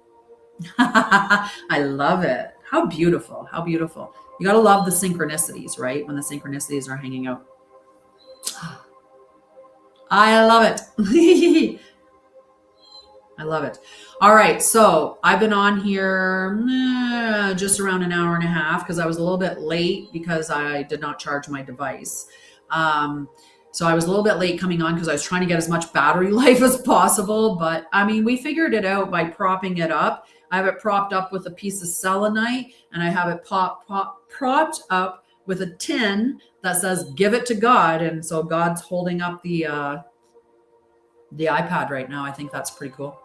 I love it. How beautiful. How beautiful. You got to love the synchronicities, right? When the synchronicities are hanging out. I love it. I love it. All right. So I've been on here just around an hour and a half, because I was a little bit late because I did not charge my device. So I was a little bit late coming on because I was trying to get as much battery life as possible. But I mean, we figured it out by propping it up. I have it propped up with a piece of selenite, and I have it propped up with a tin that says, give it to God. And so God's holding up the iPad right now. I think that's pretty cool.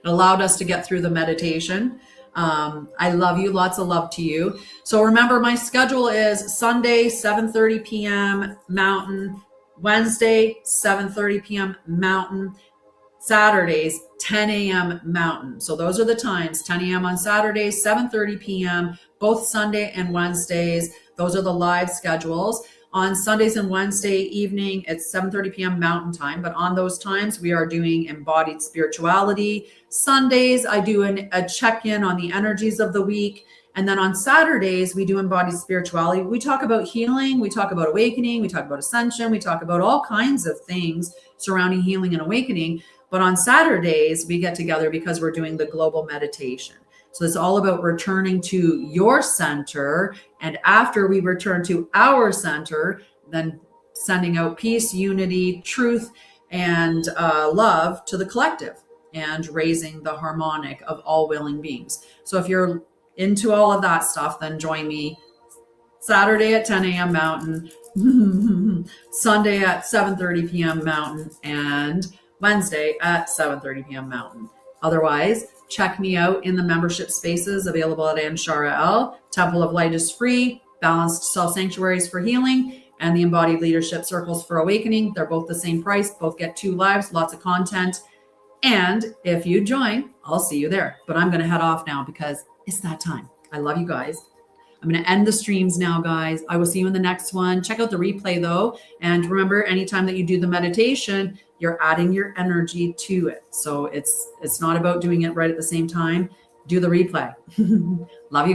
It allowed us to get through the meditation. I love you. Lots of love to you. So remember, my schedule is Sunday, 7:30 p.m. Mountain, Wednesday, 7:30 p.m. Mountain, Saturdays, 10 a.m. Mountain. So those are the times, 10 a.m. on Saturdays, 7:30 p.m., both Sunday and Wednesdays. Those are the live schedules. On Sundays and Wednesday evening, it's 7:30 p.m. Mountain time. But on those times, we are doing Embodied Spirituality. Sundays, I do a check-in on the energies of the week. And then on Saturdays, we do Embodied Spirituality. We talk about healing. We talk about awakening. We talk about ascension. We talk about all kinds of things surrounding healing and awakening. But on Saturdays, we get together because we're doing the global meditation. So it's all about returning to your center. And after we return to our center, then sending out peace, unity, truth, and love to the collective and raising the harmonic of all willing beings. So if you're into all of that stuff, then join me Saturday at 10 a.m. Mountain, Sunday at 7:30 p.m. Mountain, and Wednesday at 7:30 p.m. Mountain. Otherwise, check me out in the membership spaces available at Anshara'El. Temple of Light is free, Balanced Self Sanctuaries for healing, and the Embodied Leadership Circles for awakening. They're both the same price. Both get 2 lives, lots of content. And if you join, I'll see you there. But I'm going to head off now because it's that time. I love you guys. I'm going to end the streams now, guys. I will see you in the next one. Check out the replay, though. And remember, anytime that you do the meditation, you're adding your energy to it. So it's not about doing it right at the same time. Do the replay. Love you.